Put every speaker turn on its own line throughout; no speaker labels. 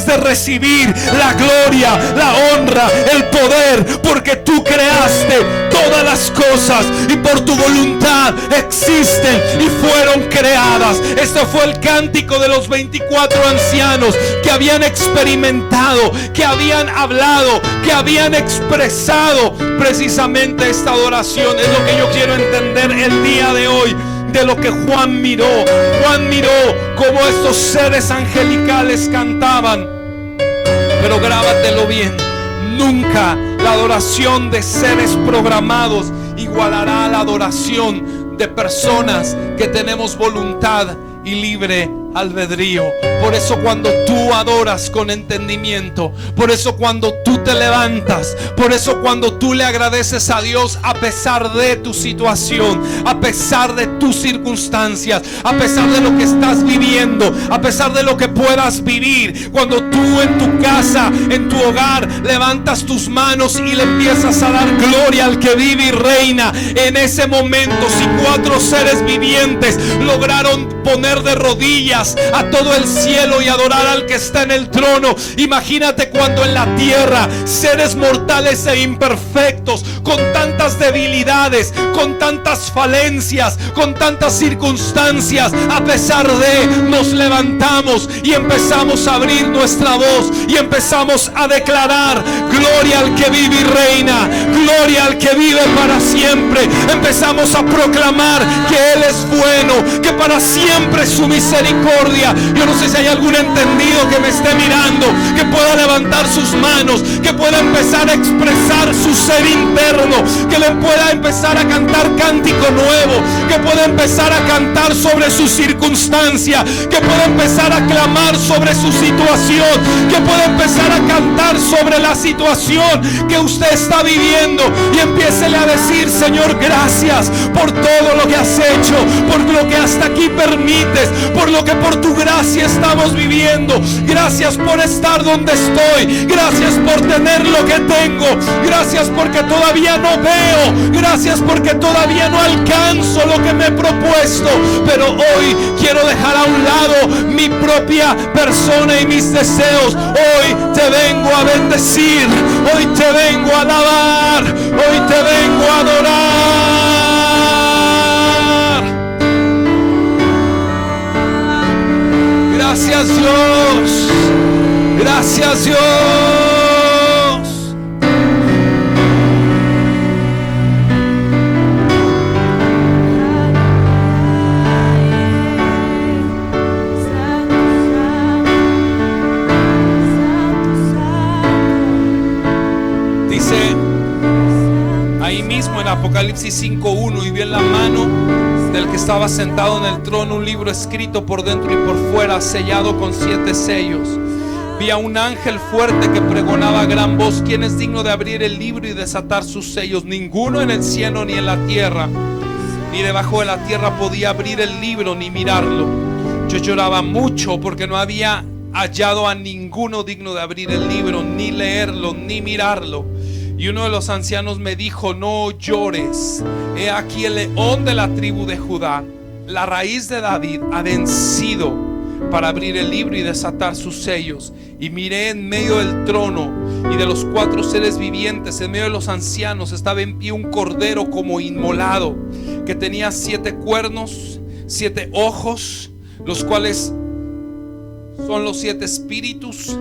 debes de recibir la gloria, la honra, el poder, porque tú creaste todas las cosas y por tu voluntad existen y fueron creadas. Este fue el cántico de los 24 ancianos que habían experimentado, que habían hablado, que habían expresado precisamente esta adoración. Es lo que yo quiero entender el día de hoy de lo que Juan miró. Juan miró cómo estos seres angelicales cantaban. Pero grábatelo bien: nunca la adoración de seres programados igualará a la adoración de personas que tenemos voluntad y libre albedrío. Por eso cuando tú adoras con entendimiento, por eso cuando tú te levantas, por eso cuando tú le agradeces a Dios a pesar de tu situación, a pesar de tus circunstancias, a pesar de lo que estás viviendo, a pesar de lo que puedas vivir, cuando tú en tu casa, en tu hogar, levantas tus manos y le empiezas a dar gloria al que vive y reina, en ese momento, si 4 seres vivientes lograron poner de rodillas a todo el cielo y adorar al que está en el trono, imagínate cuando en la tierra seres mortales e imperfectos, con tantas debilidades, con tantas falencias, con tantas circunstancias, a pesar de, nos levantamos y empezamos a abrir nuestra voz y empezamos a declarar gloria al que vive y reina, gloria al que vive para siempre. Empezamos a proclamar que Él es bueno, que para siempre es su misericordia. Yo no sé si hay algún entendido que me esté mirando, que pueda levantar sus manos, que pueda empezar a expresar su ser interno, que le pueda empezar a cantar cántico nuevo, que pueda empezar a cantar sobre su circunstancia, que pueda empezar a clamar sobre su situación, que pueda empezar a cantar sobre la situación que usted está viviendo, y empiécele a decir: Señor, gracias por todo lo que has hecho, por lo que hasta aquí permites, por lo que por tu gracia estamos viviendo. Gracias por estar donde estoy, gracias por tener lo que tengo, gracias porque todavía no veo, gracias porque todavía no alcanzo lo que me he propuesto, pero hoy quiero dejar a un lado mi propia persona y mis deseos. Hoy te vengo a bendecir, hoy te vengo a alabar, hoy te vengo a adorar. Gracias Dios, gracias Dios. Dice ahí mismo en Apocalipsis 5:1: y vi en la mano del que estaba sentado en el trono un libro escrito por dentro y por fuera, sellado con 7 sellos. Vi a un ángel fuerte que pregonaba a gran voz: ¿quién es digno de abrir el libro y desatar sus sellos? Ninguno en el cielo ni en la tierra ni debajo de la tierra podía abrir el libro ni mirarlo. Yo lloraba mucho porque no había hallado a ninguno digno de abrir el libro, ni leerlo, ni mirarlo. Y uno de los ancianos me dijo: no llores, he aquí el león de la tribu de Judá, la raíz de David, ha vencido para abrir el libro y desatar sus sellos. Y miré en medio del trono y de los 4 seres vivientes, en medio de los ancianos, estaba en pie un cordero como inmolado, que tenía 7 cuernos, 7 ojos, los cuales son los 7 espíritus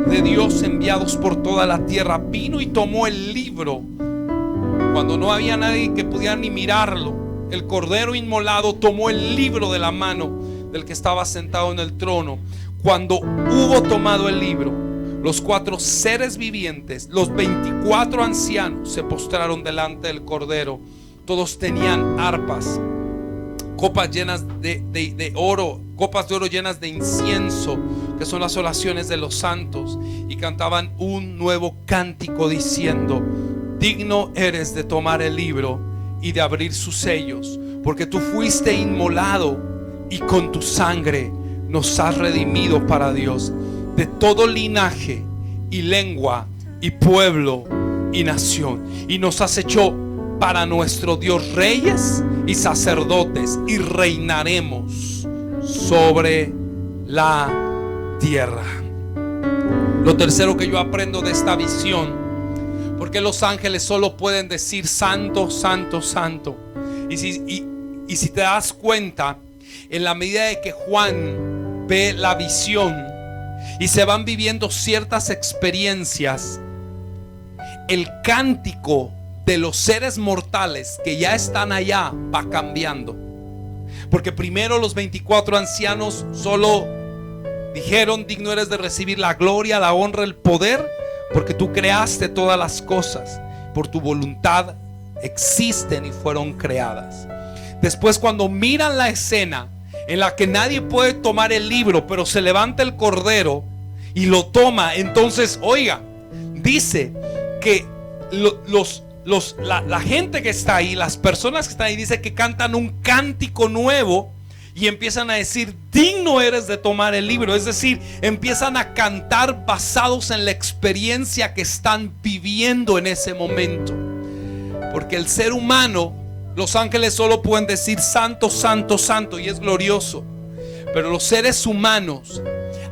de Dios enviados por toda la tierra. Vino y tomó el libro cuando no había nadie que pudiera ni mirarlo. El cordero inmolado tomó el libro de la mano del que estaba sentado en el trono. Cuando hubo tomado el libro, los 4 seres vivientes, los 24 ancianos, se postraron delante del cordero. Todos tenían arpas, copas llenas de oro, copas de oro llenas de incienso, que son las oraciones de los santos, y cantaban un nuevo cántico diciendo: digno eres de tomar el libro y de abrir sus sellos, porque tú fuiste inmolado y con tu sangre nos has redimido para Dios de todo linaje y lengua y pueblo y nación, y nos has hecho para nuestro Dios reyes y sacerdotes, y reinaremos sobre la tierra.
Lo tercero que yo aprendo de esta visión, porque los ángeles solo pueden decir santo, santo, santo. Y si te das cuenta, en la medida de que Juan ve la visión y se van viviendo ciertas experiencias, el cántico de los seres mortales que ya están allá va cambiando. Porque primero los 24 ancianos solo dijeron: digno eres de recibir la gloria, la honra, el poder, porque tú creaste todas las cosas, por tu voluntad existen y fueron creadas. Después, cuando miran la escena en la que nadie puede tomar el libro, pero se levanta el cordero y lo toma, entonces, oiga, dice que la gente que está ahí, las personas que están ahí, dice que cantan un cántico nuevo y empiezan a decir: digno eres de tomar el libro. Es decir, empiezan a cantar basados en la experiencia que están viviendo en ese momento. Porque el ser humano, los ángeles solo pueden decir santo, santo, santo, y es glorioso. Pero los seres humanos,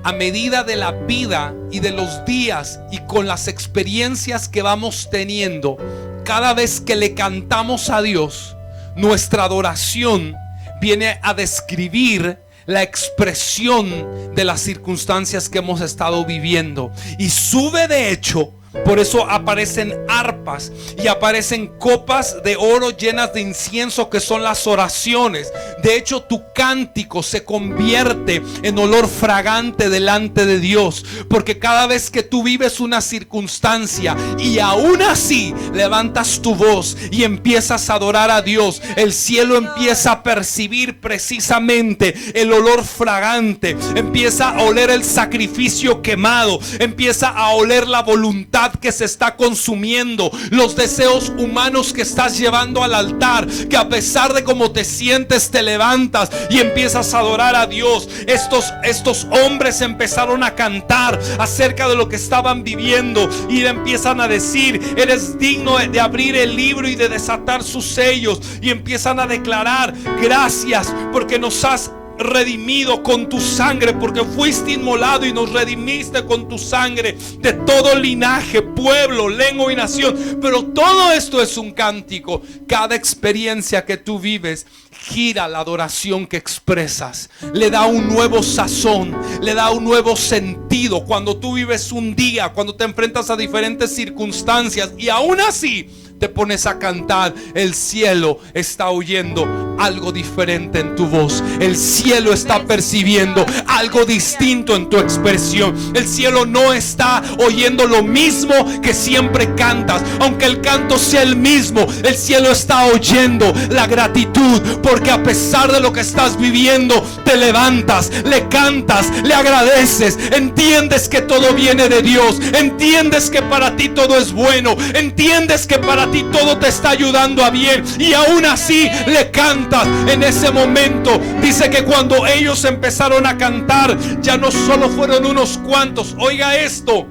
a medida de la vida y de los días y con las experiencias que vamos teniendo, cada vez que le cantamos a Dios, nuestra adoración viene a describir la expresión de las circunstancias que hemos estado viviendo. Y sube, de hecho, por eso aparecen arpas y aparecen copas de oro llenas de incienso, que son las oraciones. De hecho, tu cántico se convierte en olor fragante delante de Dios, porque cada vez que tú vives una circunstancia y aún así levantas tu voz y empiezas a adorar a Dios, el cielo empieza a percibir precisamente el olor fragante, empieza a oler el sacrificio quemado, empieza a oler la voluntad que se está consumiendo, los deseos humanos que estás llevando al altar, que a pesar de cómo te sientes, te levantas y empiezas a adorar a Dios. Estos hombres empezaron a cantar acerca de lo que estaban viviendo y empiezan a decir: eres digno de abrir el libro y de desatar sus sellos, y empiezan a declarar: gracias porque nos has redimido con tu sangre, porque fuiste inmolado y nos redimiste con tu sangre de todo linaje, pueblo, lengua y nación. Pero todo esto es un cántico. Cada experiencia que tú vives gira la adoración que expresas, le da un nuevo sazón, le da un nuevo sentido. Cuando tú vives un día, cuando te enfrentas a diferentes circunstancias y aún así te pones a cantar, el cielo está oyendo algo diferente en tu voz. El cielo está percibiendo algo distinto en tu expresión. El cielo no está oyendo lo mismo que siempre cantas. Aunque el canto sea el mismo, el cielo está oyendo la gratitud, porque a pesar de lo que estás viviendo, te levantas, le cantas, le agradeces, entiendes que todo viene de Dios, entiendes que para ti todo es bueno, entiendes que para ti todo te está ayudando a bien, y aún así le cantas. En ese momento dice que cuando ellos empezaron a cantar, ya no solo fueron unos cuantos. Oiga esto: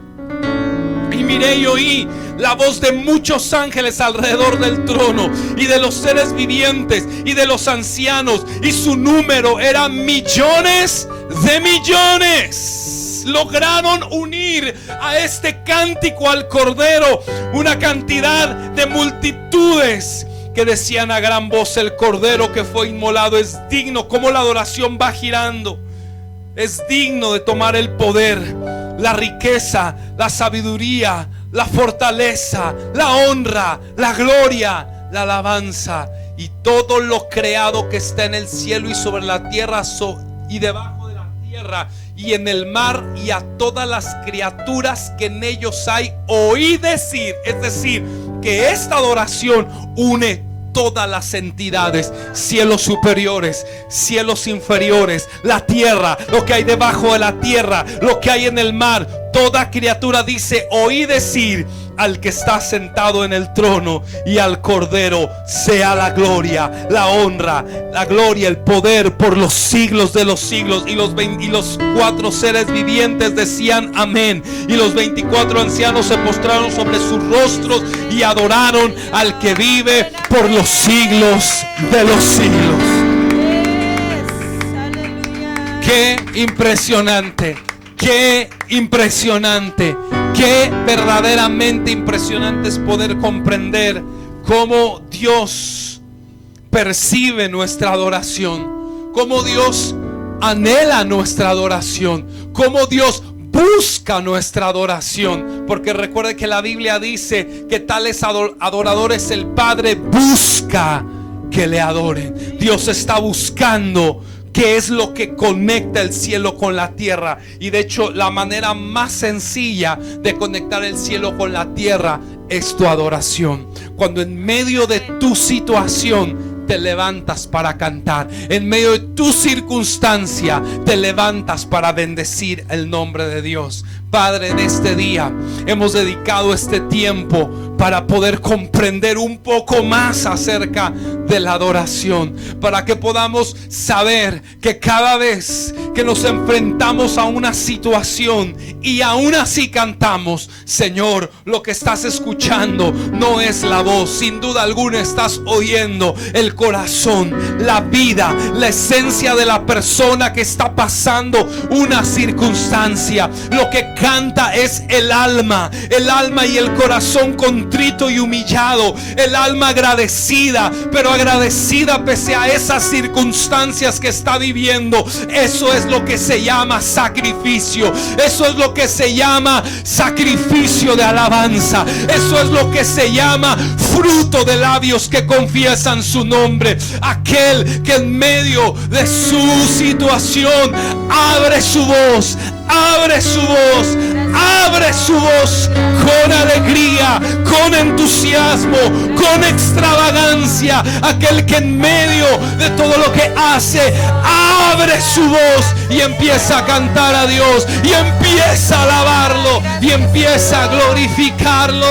y miré y oí la voz de muchos ángeles alrededor del trono, y de los seres vivientes y de los ancianos, y su número era millones de millones. Lograron unir a este cántico al Cordero una cantidad de multitudes que decían a gran voz: el Cordero que fue inmolado es digno. Como la adoración va girando, es digno de tomar el poder, la riqueza, la sabiduría, la fortaleza, la honra, la gloria, la alabanza, y todo lo creado que está en el cielo y sobre la tierra y debajo de la tierra y en el mar, y a todas las criaturas que en ellos hay. Oí decir, es decir, que esta adoración une todas las entidades, cielos superiores, cielos inferiores, la tierra, lo que hay debajo de la tierra, lo que hay en el mar. Toda criatura dice: oí decir al que está sentado en el trono y al Cordero sea la gloria, la honra, la gloria, el poder por los siglos de los siglos. Y los 4 seres vivientes decían amén, y los 24 ancianos se postraron sobre sus rostros y adoraron al que vive por los siglos de los siglos. Qué impresionante. Qué impresionante, qué verdaderamente impresionante es poder comprender cómo Dios percibe nuestra adoración, cómo Dios anhela nuestra adoración, cómo Dios busca nuestra adoración. Porque recuerde que la Biblia dice que tales adoradores el Padre busca que le adoren. Dios está buscando qué es lo que conecta el cielo con la tierra. Y de hecho la manera más sencilla de conectar el cielo con la tierra es tu adoración. Cuando en medio de tu situación te levantas para cantar, en medio de tu circunstancia te levantas para bendecir el nombre de Dios. Padre, en este día hemos dedicado este tiempo para poder comprender un poco más acerca de la adoración, para que podamos saber que cada vez que nos enfrentamos a una situación y aún así cantamos, Señor, lo que estás escuchando no es la voz, sin duda alguna estás oyendo el corazón, la vida, la esencia de la persona que está pasando una circunstancia. Lo que canta es el alma y el corazón contrito y humillado, el alma agradecida, pero agradecida pese a esas circunstancias que está viviendo. Eso es lo que se llama sacrificio. Eso es lo que se llama sacrificio de alabanza. Eso es lo que se llama fruto de labios que confiesan su nombre. Aquel que en medio de su situación abre su voz, abre su voz, abre su voz con alegría, con entusiasmo, con extravagancia. Aquel que en medio de todo lo que hace abre su voz y empieza a cantar a Dios, y empieza a alabarlo, y empieza a glorificarlo.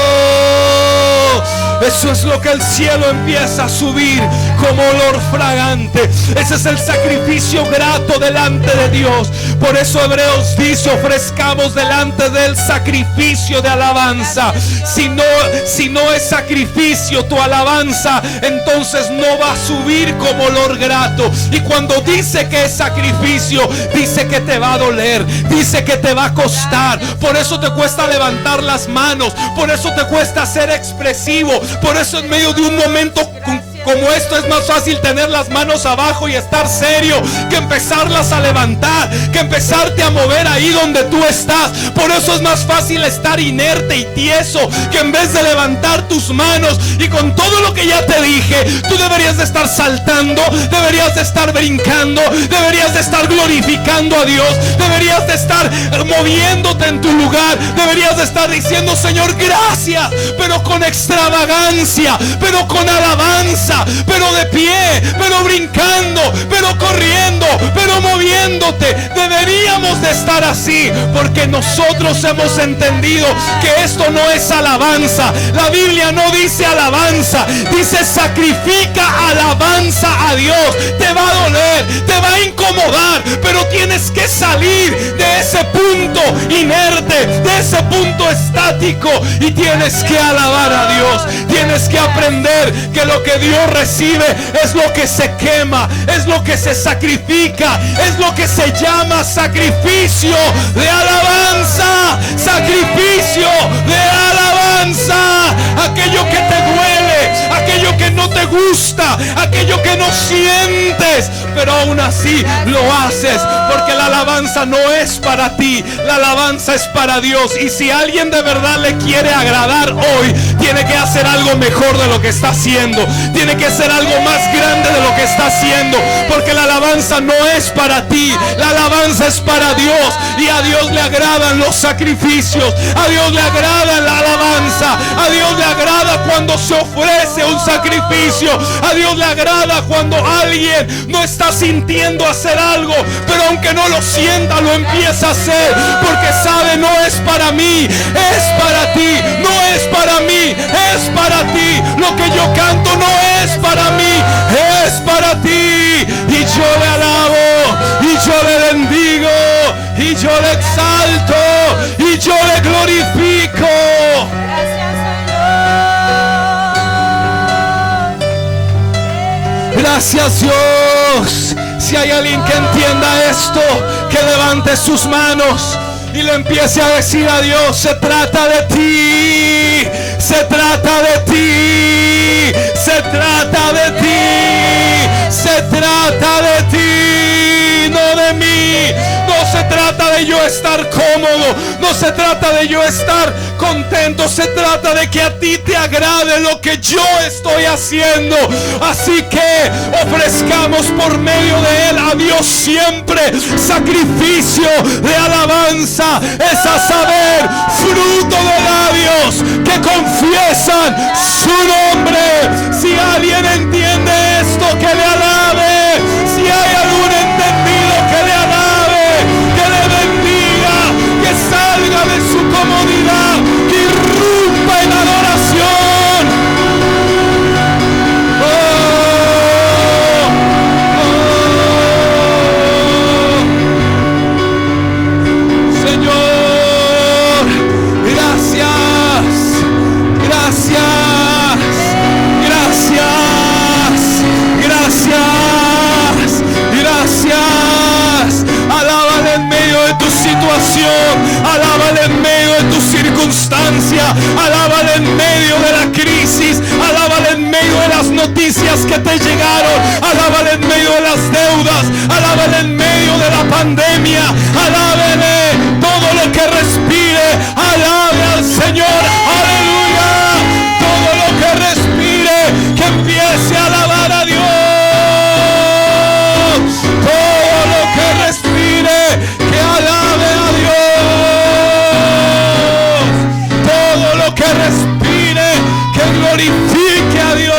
Eso es lo que el cielo empieza a subir como olor fragante. Ese es el sacrificio grato delante de Dios. Por eso Hebreos dice: ofrezcamos delante del sacrificio de alabanza. Si no es sacrificio tu alabanza, entonces no va a subir como olor grato. Y cuando dice que es sacrificio, dice que te va a doler, dice que te va a costar. Por eso te cuesta levantar las manos, por eso te cuesta ser expresivo. Por eso en medio de un momento como esto es más fácil tener las manos abajo y estar serio que empezarlas a levantar, que empezarte a mover ahí donde tú estás. Por eso es más fácil estar inerte y tieso, que en vez de levantar tus manos. Y con todo lo que ya te dije, tú deberías de estar saltando, deberías de estar brincando, deberías de estar glorificando a Dios, deberías de estar moviéndote en tu lugar, deberías de estar diciendo: Señor, gracias, pero con extravagancia, pero con alabanza, pero de pie, pero brincando, pero corriendo, pero moviéndote. Deberíamos de estar así, porque nosotros hemos entendido que esto no es alabanza. La Biblia no dice alabanza, dice sacrifica alabanza a Dios. Te va a doler, te va a incomodar, pero tienes que salir de ese punto inerte, de ese punto estático, y tienes que alabar a Dios. Tienes que aprender que lo que Dios recibe es lo que se quema, es lo que se sacrifica, es lo que se llama sacrificio de alabanza. Sacrificio de alabanza. Aquello que te duele, aquello que no te gusta, aquello que no sientes, pero aún así lo haces, porque la alabanza no es para ti, la alabanza es para Dios. Y si alguien de verdad le quiere agradar hoy, tiene que hacer algo mejor de lo que está haciendo, tiene que hacer algo más grande de lo que está haciendo, porque la alabanza no es para ti, la alabanza es para Dios. Y a Dios le agradan los sacrificios, a Dios le agrada la alabanza, a Dios le agrada cuando se ofrece un sacrificio, a Dios le agrada cuando alguien no está sintiendo hacer algo, pero aunque no lo sienta, lo empieza a hacer, porque sabe: no es para mí, es para ti, no es para mí, es para ti. Lo que yo canto no es para mí, es para ti. Y yo le alabo, y yo le bendigo, y yo le exalto, y yo le glorifico. Gracias, Dios. Si hay alguien que entienda esto, que levante sus manos, y le empiece a decir a Dios: se trata de ti, se trata de ti, se trata de ti, se trata de ti, no de mí. No se trata de yo estar cómodo, no se trata de yo estar contento, se trata de que a ti te agrade lo que yo estoy haciendo. Así que ofrezcamos por medio de él a Dios siempre sacrificio de alabanza, es a saber, fruto de labios que confiesan su nombre. Si alguien entiende esto, que le alabe. Si hay algún entendido, que le alabe, que le bendiga, que salga de su comodidad, que irrumpa en adoración. Señor, gracias, gracias, gracias, gracias. Alábale en medio de tu situación, alábale en medio de tu circunstancia, alábale en medio de la crisis, alábale en medio de las noticias que te llegaron, alábale en medio de las deudas, alábale en medio de la pandemia, alábale todo lo que respire, alabe al Señor, aleluya. Todo lo que respire, que empiece a alabar a Dios. Todo lo que respire, que alabe a Dios. Todo lo que respire, que glorifique a Dios.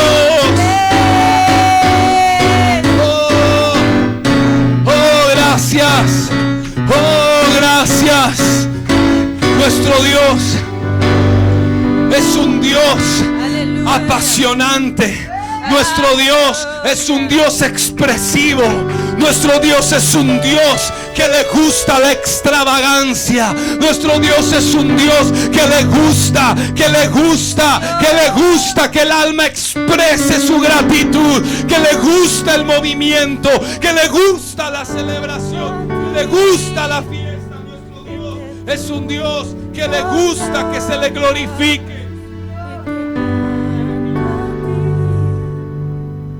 Oh, gracias. Oh, gracias. Nuestro Dios es un Dios apasionante. Nuestro Dios es un Dios expresivo. Nuestro Dios es un Dios que le gusta la extravagancia. Nuestro Dios es un Dios que le gusta, que le gusta, que le gusta que el alma exprese su gratitud, que le gusta el movimiento, que le gusta la celebración, que le gusta la fiesta. Nuestro Dios es un Dios que le gusta que se le glorifique.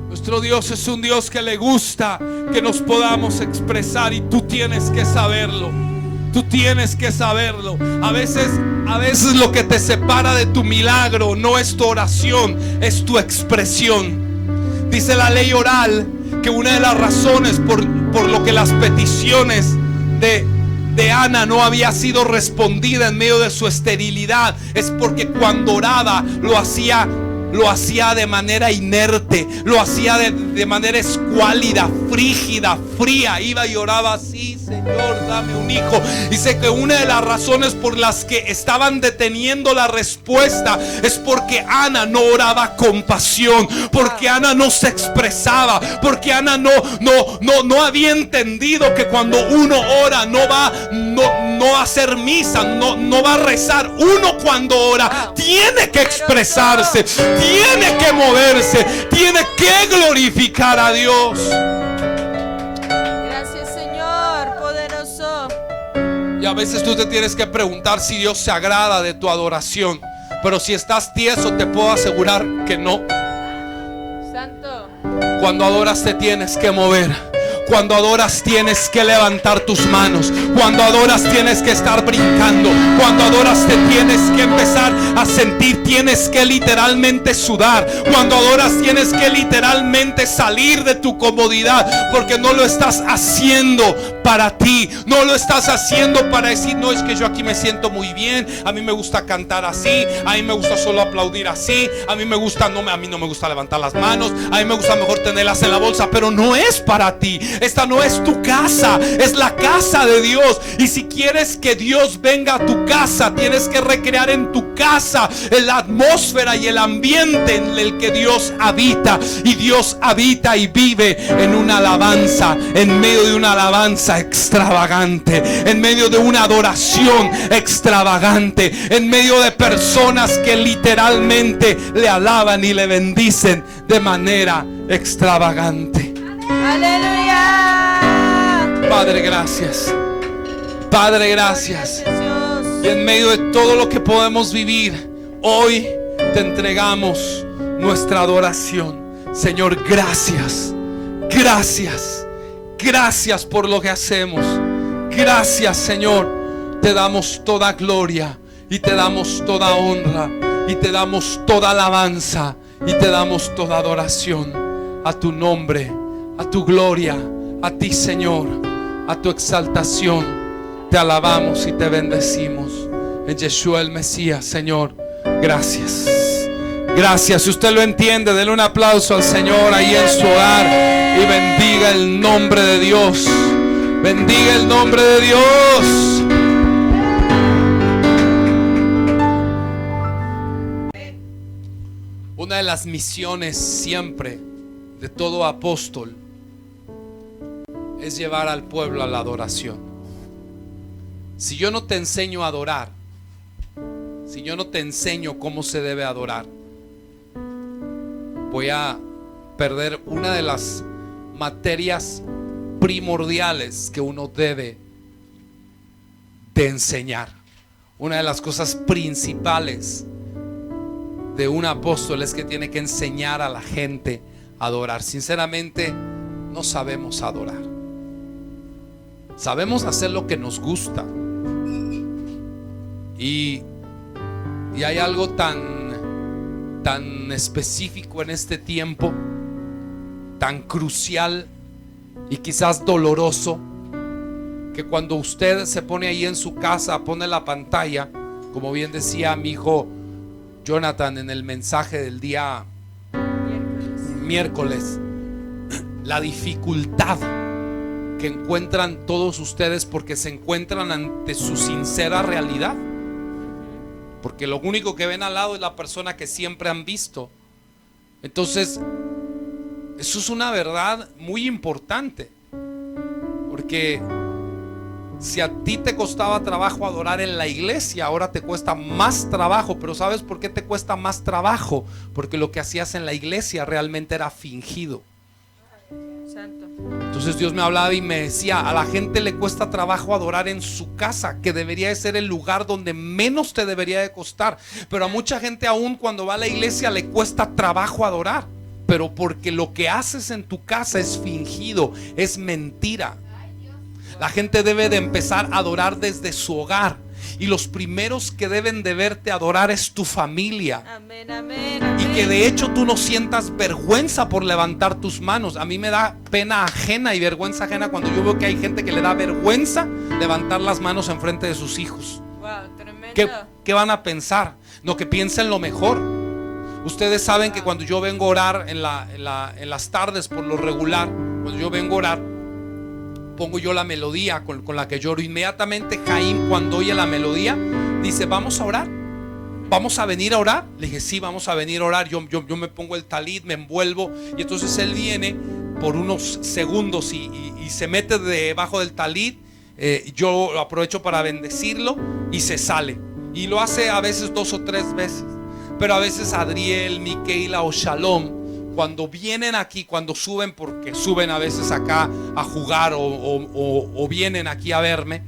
Nuestro Dios es un Dios que le gusta que nos podamos expresar, y tú tienes que saberlo. Tú tienes que saberlo. A veces lo que te separa de tu milagro no es tu oración, es tu expresión. Dice la ley oral que una de las razones por lo que las peticiones de Ana no había sido respondida en medio de su esterilidad es porque cuando oraba lo hacía de manera inerte, lo hacía de manera escuálida, frígida, fría. Iba y oraba así: Señor, dame un hijo. Dice que una de las razones por las que estaban deteniendo la respuesta es porque Ana no oraba con pasión, porque Ana no se expresaba, porque Ana no había entendido que cuando uno ora no va a hacer misa, no va a rezar. Uno cuando ora tiene que expresarse, tiene que moverse, tiene que glorificar a Dios.
Gracias, Señor, poderoso.
Y a veces tú te tienes que preguntar si Dios se agrada de tu adoración. Pero si estás tieso, te puedo asegurar que no.
Santo.
Cuando adoras te tienes que mover. Cuando adoras tienes que levantar tus manos. Cuando adoras tienes que estar brincando. Cuando adoras te tienes que empezar a sentir. Tienes que literalmente sudar. Cuando adoras tienes que literalmente salir de tu comodidad, porque no lo estás haciendo para ti. No lo estás haciendo para decir: no, es que yo aquí me siento muy bien, a mí me gusta cantar así, a mí me gusta solo aplaudir así, a mí no me gusta levantar las manos, a mí me gusta mejor tenerlas en la bolsa. Pero no es para ti. Esta no es tu casa, es la casa de Dios. Y si quieres que Dios venga a tu casa, tienes que recrear en tu casa la atmósfera y el ambiente en el que Dios habita. Y Dios habita y vive en una alabanza, en medio de una alabanza extravagante, en medio de una adoración extravagante, en medio de personas que literalmente le alaban y le bendicen de manera extravagante.
Aleluya.
Padre, gracias. Padre, gracias. Y en medio de todo lo que podemos vivir, hoy te entregamos nuestra adoración. Señor, gracias. Gracias. Gracias por lo que hacemos. Gracias, Señor. Te damos toda gloria y te damos toda honra y te damos toda alabanza y te damos toda adoración a tu nombre, a tu gloria, a ti, Señor, a tu exaltación. Te alabamos y te bendecimos en Yeshua el Mesías. Señor, gracias. Gracias. Si usted lo entiende, denle un aplauso al Señor ahí en su hogar y bendiga el nombre de Dios. Bendiga el nombre de Dios. Una de las misiones siempre de todo apóstol es llevar al pueblo a la adoración. Si yo no te enseño a adorar, si yo no te enseño cómo se debe adorar, voy a perder una de las materias primordiales que uno debe de enseñar. Una de las cosas principales de un apóstol es que tiene que enseñar a la gente a adorar. Sinceramente, no sabemos adorar. Sabemos hacer lo que nos gusta. Y hay algo tan específico en este tiempo, tan crucial y quizás doloroso, que cuando usted se pone ahí en su casa, pone la pantalla, como bien decía mi hijo Jonathan en el mensaje del día miércoles, la dificultad que encuentran todos ustedes porque se encuentran ante su sincera realidad. Porque lo único que ven al lado es la persona que siempre han visto. Entonces, eso es una verdad muy importante. Porque si a ti te costaba trabajo adorar en la iglesia, ahora te cuesta más trabajo. Pero ¿sabes por qué te cuesta más trabajo? Porque lo que hacías en la iglesia realmente era fingido.
Santo.
Entonces Dios me hablaba y me decía: a la gente le cuesta trabajo adorar en su casa, que debería de ser el lugar donde menos te debería de costar. Pero a mucha gente aún cuando va a la iglesia le cuesta trabajo adorar. Pero porque lo que haces en tu casa es fingido, es mentira. La gente debe de empezar a adorar desde su hogar. Y los primeros que deben de verte adorar es tu familia.
Amén, amén, amén.
Y que de hecho tú no sientas vergüenza por levantar tus manos. A mí me da pena ajena y vergüenza ajena cuando yo veo que hay gente que le da vergüenza levantar las manos en frente de sus hijos.
Wow, tremendo.
¿Qué van a pensar? No, que piensen lo mejor. Ustedes saben que cuando yo vengo a orar en las tardes, por lo regular, cuando yo vengo a orar, pongo yo la melodía con la que lloro. Inmediatamente Jaime, cuando oye la melodía, dice: vamos a orar, vamos a venir a orar. Le dije: sí, vamos a venir a orar. Yo me pongo el talit, me envuelvo, y entonces él viene por unos segundos y se mete debajo del talit. Yo lo aprovecho para bendecirlo y se sale. Y lo hace a veces 2 o 3 veces. Pero a veces Adriel, Miquela o Shalom, cuando vienen aquí, cuando suben, porque suben a veces acá a jugar o vienen aquí a verme,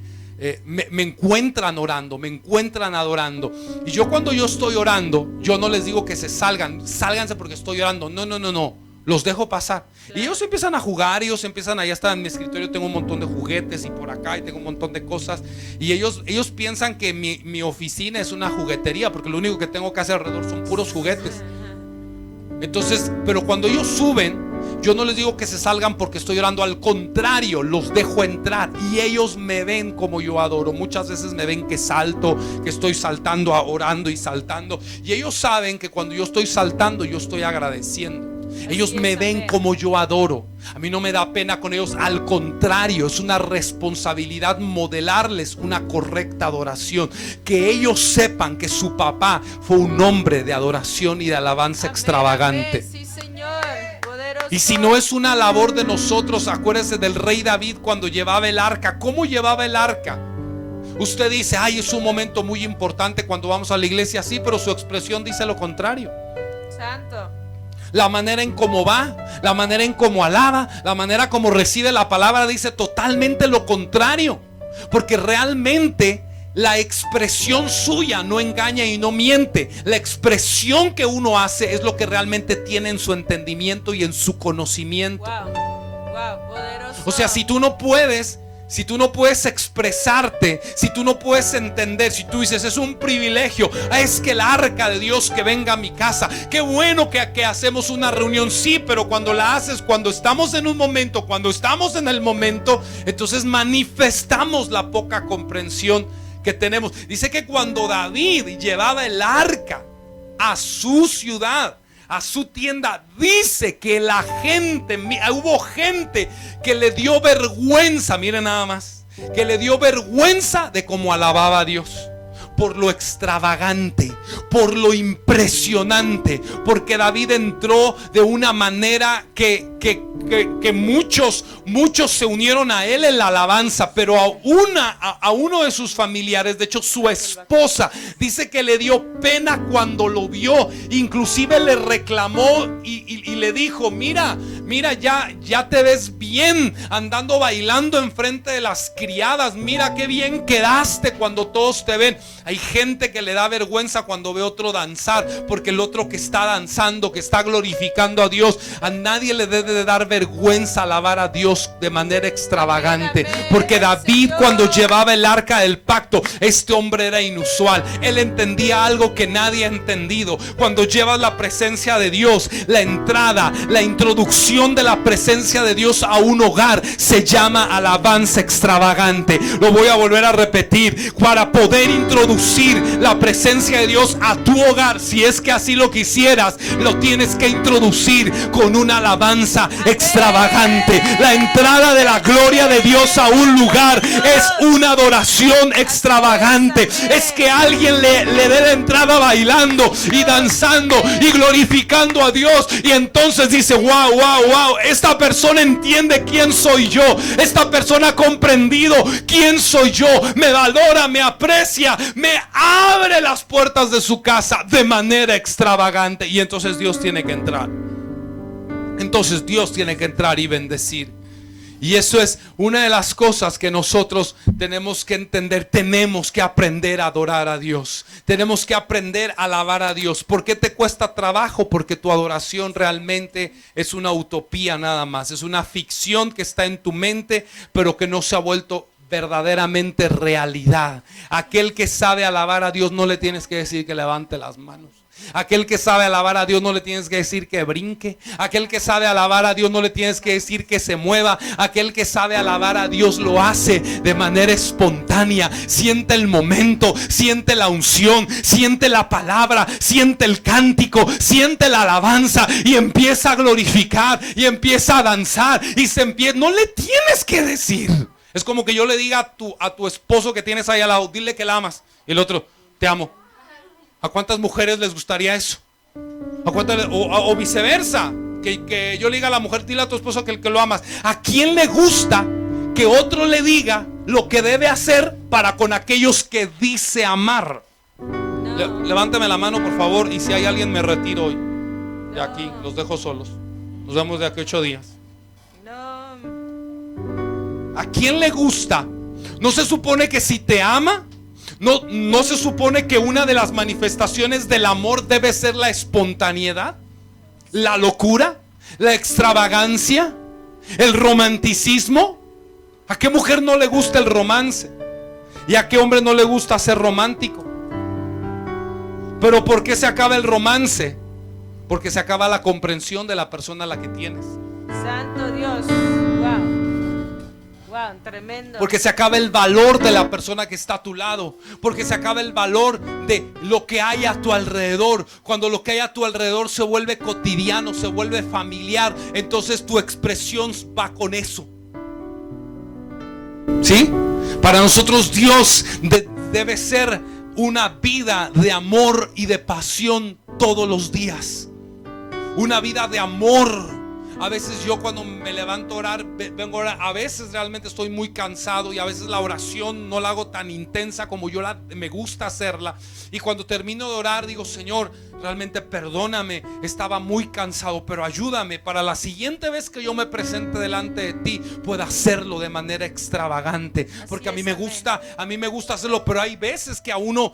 me encuentran orando, me encuentran adorando. Y yo cuando yo estoy orando, yo no les digo que se salgan, sálganse porque estoy orando. No, los dejo pasar. Y ellos empiezan a jugar, ellos empiezan, allá está en mi escritorio, tengo un montón de juguetes y por acá y tengo un montón de cosas. Y ellos piensan que mi oficina es una juguetería, porque lo único que tengo que hacer alrededor son puros juguetes. Entonces, pero cuando ellos suben, yo no les digo que se salgan porque estoy orando. Al contrario, los dejo entrar y ellos me ven como yo adoro. Muchas veces me ven que salto, que estoy saltando, orando y saltando. Y ellos saben que cuando yo estoy saltando, yo estoy agradeciendo. Ellos me ven como yo adoro. A mí no me da pena con ellos. Al contrario, es una responsabilidad modelarles una correcta adoración. Que ellos sepan que su papá fue un hombre de adoración y de alabanza extravagante.
Sí, Señor. Poderoso.
Y si no es una labor de nosotros, acuérdese del rey David cuando llevaba el arca. ¿Cómo llevaba el arca? Usted dice: ay, es un momento muy importante cuando vamos a la iglesia. Sí, pero su expresión dice lo contrario.
Santo.
La manera en cómo va, la manera en cómo alaba, la manera como recibe la palabra dice totalmente lo contrario. Porque realmente la expresión suya no engaña y no miente. La expresión que uno hace es lo que realmente tiene en su entendimiento y en su conocimiento.
Wow, poderoso.
O sea, si tú no puedes expresarte, si tú no puedes entender, si tú dices es un privilegio, es que el arca de Dios que venga a mi casa, qué bueno que hacemos una reunión, sí, pero cuando la haces, cuando estamos en un momento, cuando estamos en el momento, entonces manifestamos la poca comprensión que tenemos. Dice que cuando David llevaba el arca a su ciudad, a su tienda, dice que la gente, hubo gente que le dio vergüenza, miren nada más, que le dio vergüenza de cómo alababa a Dios, por lo extravagante, por lo impresionante, porque David entró de una manera que muchos se unieron a él en la alabanza, pero a uno de sus familiares, de hecho su esposa, dice que le dio pena cuando lo vio, inclusive le reclamó y le dijo, mira, ya te ves bien andando bailando enfrente de las criadas, mira qué bien quedaste cuando todos te ven. Hay gente que le da vergüenza cuando ve otro danzar, porque el otro que está danzando, que está glorificando a Dios, a nadie le debe de dar vergüenza alabar a Dios de manera extravagante, porque David, cuando llevaba el arca del pacto, este hombre era inusual. Él entendía algo que nadie ha entendido. Cuando llevas la presencia de Dios, la entrada, la introducción de la presencia de Dios a un hogar se llama alabanza extravagante. Lo voy a volver a repetir. Para poder introducir la presencia de Dios a tu hogar, si es que así lo quisieras, lo tienes que introducir con una alabanza extravagante. La entrada de la gloria de Dios a un lugar es una adoración extravagante. Es que alguien le dé la entrada bailando y danzando y glorificando a Dios, y entonces dice, wow, esta persona entiende quién soy yo, esta persona ha comprendido quién soy yo, me valora, me aprecia, me abre las puertas de su casa de manera extravagante. Y entonces Dios tiene que entrar. Entonces Dios tiene que entrar y bendecir. Y eso es una de las cosas que nosotros tenemos que entender. Tenemos que aprender a adorar a Dios. Tenemos que aprender a alabar a Dios. ¿Por qué te cuesta trabajo? Porque tu adoración realmente es una utopía nada más. Es una ficción que está en tu mente, pero que no se ha vuelto verdaderamente realidad. Aquel que sabe alabar a Dios no le tienes que decir que levante las manos. Aquel que sabe alabar a Dios no le tienes que decir que brinque. Aquel que sabe alabar a Dios no le tienes que decir que se mueva. Aquel que sabe alabar a Dios lo hace de manera espontánea. Siente el momento, siente la unción, siente la palabra, siente el cántico, siente la alabanza y empieza a glorificar y empieza a danzar y no le tienes que decir. Es como que yo le diga a tu esposo que tienes ahí al lado, dile que la amas, y el otro, te amo. ¿A cuántas mujeres les gustaría eso? ¿A cuántas, o viceversa? Que yo le diga a la mujer, dile a tu esposo que lo amas. ¿A quién le gusta que otro le diga lo que debe hacer para con aquellos que dice amar?
No.
Levántame la mano, por favor. Y si hay alguien, me retiro hoy. De aquí, los dejo solos. Nos vemos de aquí 8 días.
No.
¿A quién le gusta? ¿No se supone que si te ama? ¿No se supone que una de las manifestaciones del amor debe ser la espontaneidad, la locura, la extravagancia, el romanticismo? ¿A qué mujer no le gusta el romance? ¿Y a qué hombre no le gusta ser romántico? Pero ¿por qué se acaba el romance? Porque se acaba la comprensión de la persona a la que tienes.
Santo Dios. Wow, tremendo.
Porque se acaba el valor de la persona que está a tu lado. Porque se acaba el valor de lo que hay a tu alrededor. Cuando lo que hay a tu alrededor se vuelve cotidiano, se vuelve familiar, entonces tu expresión va con eso. ¿Sí? Para nosotros Dios debe ser una vida de amor y de pasión todos los días. Una vida de amor A veces yo cuando me levanto a orar, vengo a orar, a veces realmente estoy muy cansado y a veces la oración no la hago tan intensa como me gusta hacerla. Y cuando termino de orar digo: Señor, realmente perdóname, estaba muy cansado, pero ayúdame para la siguiente vez que yo me presente delante de ti pueda hacerlo de manera extravagante. Porque a mí me gusta hacerlo, pero hay veces que a uno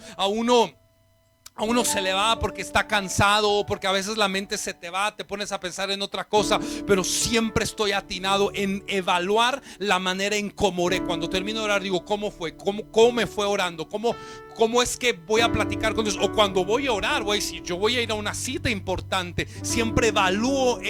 se le va porque está cansado, porque a veces la mente se te va, te pones a pensar en otra cosa. Pero siempre estoy atinado en evaluar la manera en cómo oré. Cuando termino de orar digo: ¿cómo fue? ¿Cómo me fue orando? ¿Cómo es que voy a platicar con Dios? O cuando voy a orar, voy a decir: yo voy a ir a una cita importante. Siempre evalúo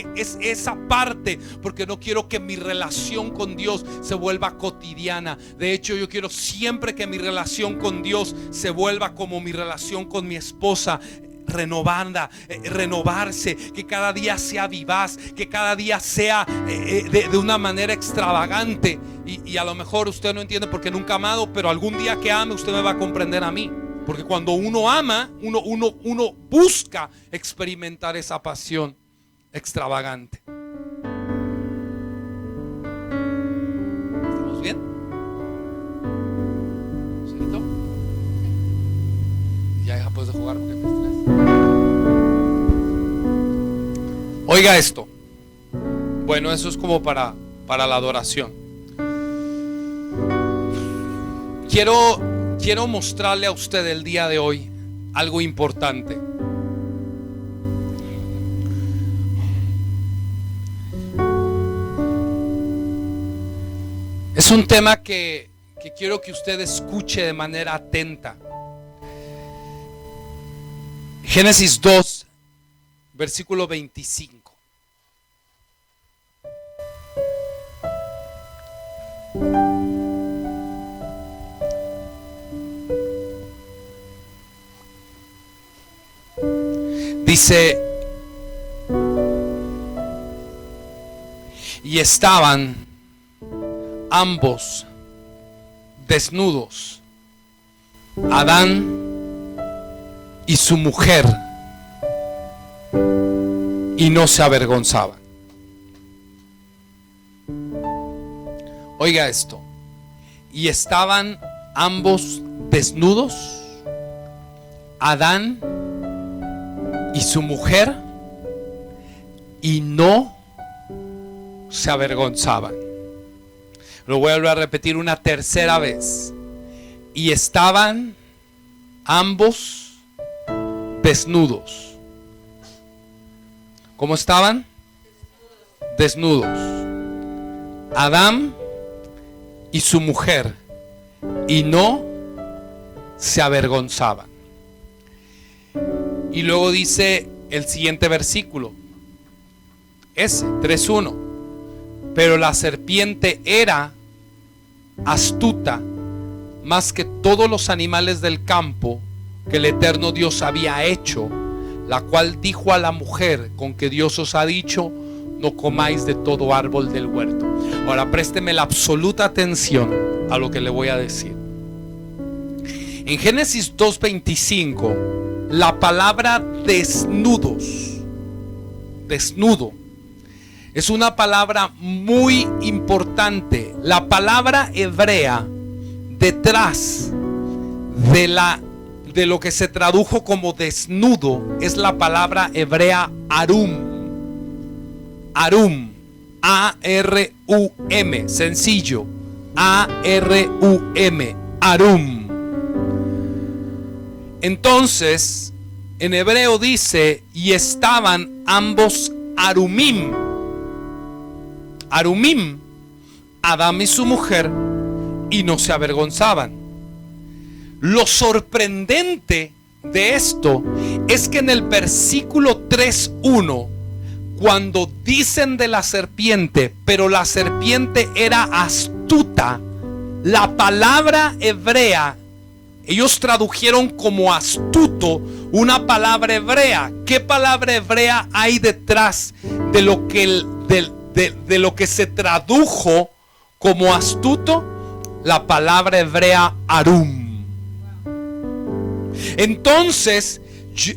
esa parte, porque no quiero que mi relación con Dios se vuelva cotidiana. De hecho, yo quiero siempre que mi relación con Dios se vuelva como mi relación con mi esposa, renovarse, que cada día sea vivaz, que cada día sea de una manera extravagante. Y a lo mejor usted no entiende porque nunca ha amado, pero algún día que ame usted me va a comprender a mí. Porque cuando uno ama, uno busca experimentar esa pasión extravagante. ¿Estamos bien? ¿Cierto? Ya deja pues de jugar porque me estresa. Oiga esto. Bueno, eso es como para la adoración. Quiero mostrarle a usted el día de hoy algo importante. Es un tema que quiero que usted escuche de manera atenta. Génesis 2, versículo 25. Dice: y estaban ambos desnudos, Adán y su mujer, y no se avergonzaban. Oiga esto: y estaban ambos desnudos, Adán y su mujer, y no se avergonzaban. Lo voy a volver a repetir una tercera vez. Y estaban ambos desnudos. ¿Cómo estaban? Desnudos. Adán y su mujer, y no se avergonzaban. Y luego dice el siguiente versículo, ese 3:1: pero la serpiente era astuta más que todos los animales del campo que el eterno Dios había hecho, la cual dijo a la mujer: con que Dios os ha dicho, no comáis de todo árbol del huerto. Ahora présteme la absoluta atención a lo que le voy a decir. En Génesis 2:25, la palabra desnudo, es una palabra muy importante. La palabra hebrea detrás de lo que se tradujo como desnudo es la palabra hebrea arum. Arum, A-R-U-M, sencillo, A-R-U-M, arum. Entonces, en hebreo dice: y estaban ambos arumim. Arumim, Adán y su mujer, y no se avergonzaban. Lo sorprendente de esto es que en el versículo 3:1, cuando dicen de la serpiente, pero la serpiente era astuta, la palabra hebrea, ellos tradujeron como astuto una palabra hebrea. ¿Qué palabra hebrea hay detrás de lo que se tradujo como astuto? La palabra hebrea arum. Entonces,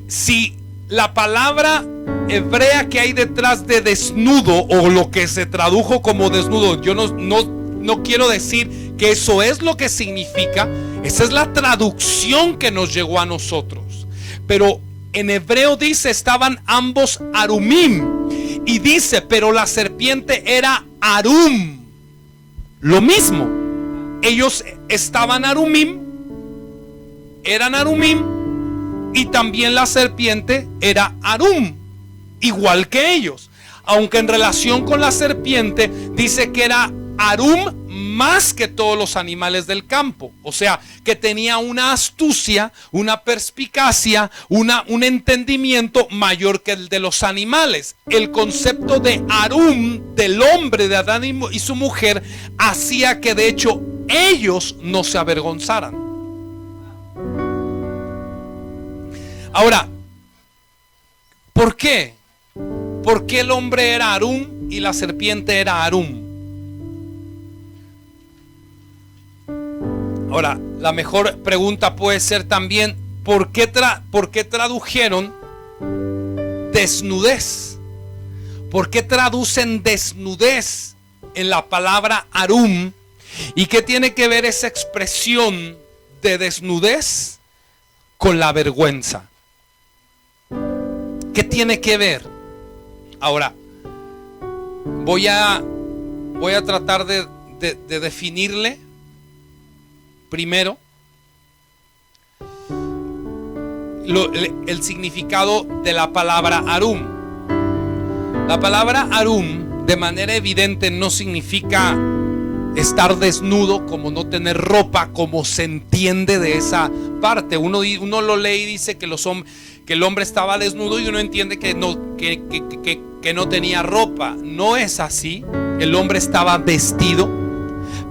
si la palabra hebrea que hay detrás de desnudo, o lo que se tradujo como desnudo, yo no quiero decir que eso es lo que significa. Esa es la traducción que nos llegó a nosotros. Pero en hebreo dice, estaban ambos arumim. Y dice, pero la serpiente era arum. Lo mismo. Ellos estaban arumim, eran arumim, y también la serpiente era arum, igual que ellos. Aunque en relación con la serpiente dice que era arum más que todos los animales del campo. O sea, que tenía una astucia, una perspicacia, un entendimiento mayor que el de los animales. El concepto de arum del hombre, de Adán y su mujer, hacía que de hecho ellos no se avergonzaran. Ahora, ¿por qué? ¿Por qué el hombre era arum y la serpiente era arum? Ahora, la mejor pregunta puede ser también, ¿por qué tradujeron desnudez? ¿Por qué traducen desnudez en la palabra arum? ¿Y qué tiene que ver esa expresión de desnudez con la vergüenza? ¿Qué tiene que ver? Ahora, voy a tratar de definirle primero el significado de la palabra arum. La palabra arum de manera evidente no significa estar desnudo, como no tener ropa, como se entiende de esa parte. Uno lo lee y dice que el hombre estaba desnudo, y uno entiende que no tenía ropa. No es así. El hombre estaba vestido,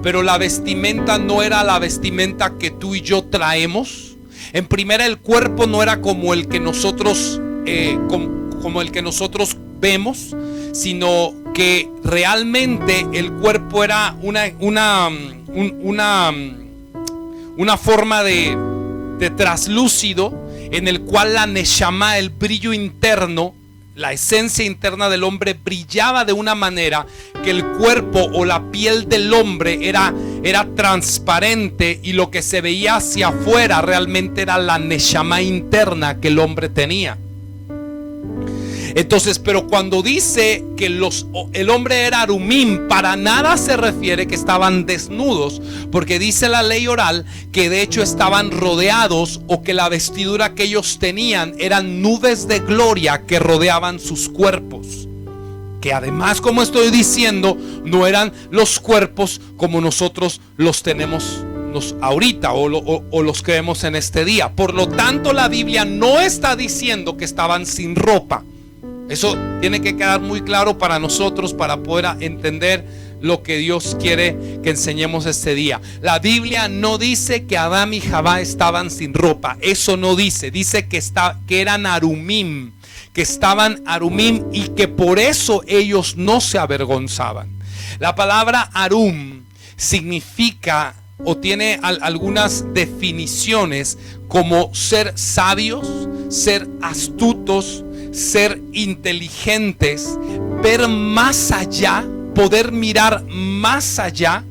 pero la vestimenta no era la vestimenta que tú y yo traemos. En primera, el cuerpo no era como el que nosotros como el que nosotros vemos, sino que realmente el cuerpo era una forma de traslúcido, en el cual la neshama, el brillo interno, la esencia interna del hombre, brillaba de una manera que el cuerpo o la piel del hombre era transparente, y lo que se veía hacia afuera realmente era la neshama interna que el hombre tenía. Entonces, pero cuando dice que el hombre era arumim, para nada se refiere que estaban desnudos, porque dice la ley oral que de hecho estaban rodeados, o que la vestidura que ellos tenían eran nubes de gloria que rodeaban sus cuerpos. Que además, como estoy diciendo, no eran los cuerpos como nosotros los tenemos ahorita, o los que vemos en este día. Por lo tanto, la Biblia no está diciendo que estaban sin ropa. Eso tiene que quedar muy claro para nosotros, para poder entender lo que Dios quiere que enseñemos este día. La Biblia no dice que Adán y Jabá estaban sin ropa. Eso no dice. Dice que eran arumim, que estaban arumim, y que por eso ellos no se avergonzaban. La palabra arum significa, o tiene algunas definiciones, como ser sabios, ser astutos, ser inteligentes, ver más allá, poder mirar más allá.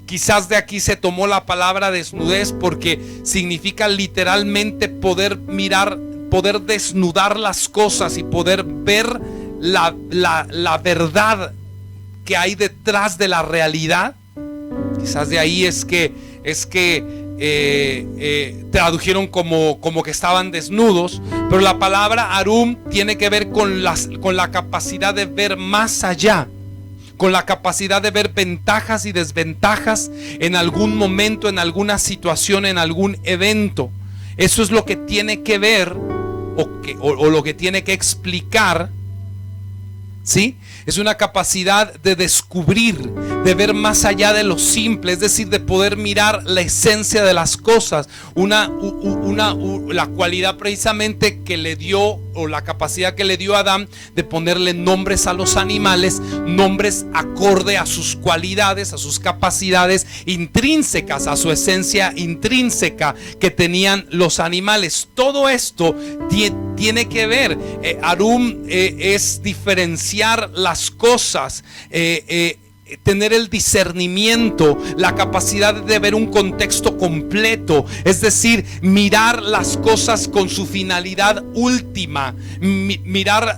Quizás de aquí se tomó la palabra desnudez, porque significa literalmente poder mirar, poder desnudar las cosas y poder ver la verdad que hay detrás de la realidad. Quizás de ahí es que tradujeron como que estaban desnudos. Pero la palabra arum tiene que ver con la capacidad de ver más allá, con la capacidad de ver ventajas y desventajas en algún momento, en alguna situación, en algún evento. Eso es lo que tiene que ver, o lo que tiene que explicar, ¿sí? Es una capacidad de descubrir, de ver más allá de lo simple, es decir, de poder mirar la esencia de las cosas. La cualidad precisamente que le dio, o la capacidad que le dio a Adán de ponerle nombres a los animales, nombres acorde a sus cualidades, a sus capacidades intrínsecas, a su esencia intrínseca que tenían los animales. Todo esto tiene que ver, Arum es diferenciar las cosas, tener el discernimiento, la capacidad de ver un contexto completo, es decir, mirar las cosas con su finalidad última, mirar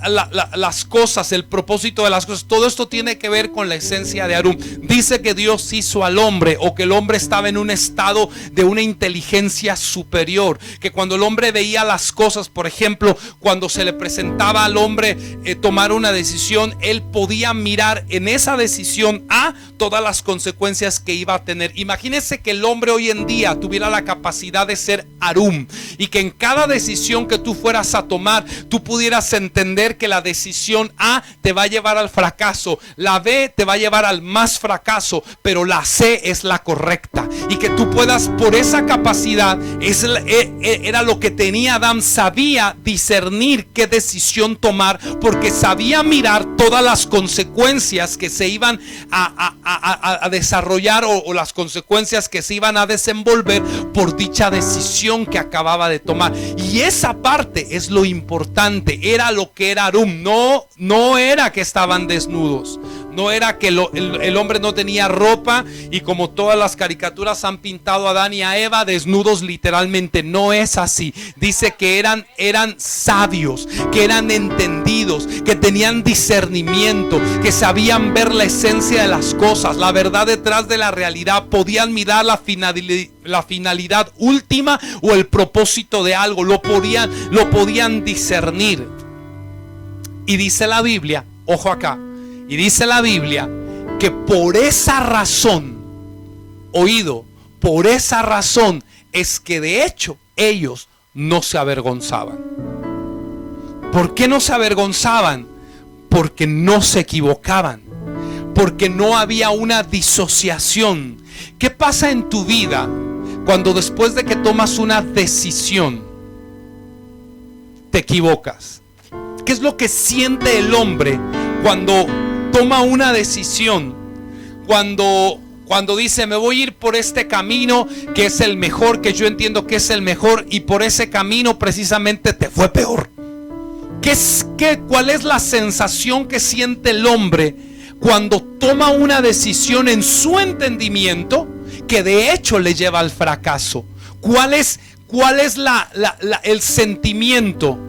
las cosas, el propósito de las cosas. Todo esto tiene que ver con la esencia de Arum. Dice que Dios hizo al hombre, o que el hombre estaba en un estado de una inteligencia superior, que cuando el hombre veía las cosas, por ejemplo, cuando se le presentaba al hombre tomar una decisión, él podía mirar en esa decisión a todas las consecuencias que iba a tener. Imagínense que el hombre hoy en día tuviera la capacidad de ser Arum, y que en cada decisión que tú fueras a tomar, tú pudieras entender que la decisión A te va a llevar al fracaso, la B te va a llevar al más fracaso, pero la C es la correcta, y que tú puedas, por esa capacidad, era lo que tenía Adán, sabía discernir qué decisión tomar, porque sabía mirar todas las consecuencias que se iban a desarrollar, o las consecuencias que se iban a desenvolver por dicha decisión que acababa de tomar. Y esa parte es lo importante, era lo que era Arum. No era que estaban desnudos, no era que el hombre no tenía ropa, y como todas las caricaturas han pintado a Adán y a Eva desnudos literalmente. No es así. Dice que eran sabios, que eran entendidos, que tenían discernimiento, que sabían ver la esencia de las cosas, la verdad detrás de la realidad. Podían mirar la finalidad última o el propósito de algo. Lo podían discernir. Y dice la Biblia, ojo acá, y dice la Biblia que por esa razón, por esa razón es que de hecho ellos no se avergonzaban. ¿Por qué no se avergonzaban? Porque no se equivocaban, porque no había una disociación. ¿Qué pasa en tu vida cuando después de que tomas una decisión te equivocas? ¿Qué es lo que siente el hombre cuando toma una decisión? Cuando dice, me voy a ir por este camino que es el mejor, que yo entiendo que es el mejor, y por ese camino precisamente te fue peor. ¿Cuál es la sensación que siente el hombre cuando toma una decisión en su entendimiento que de hecho le lleva al fracaso? ¿Cuál es el sentimiento?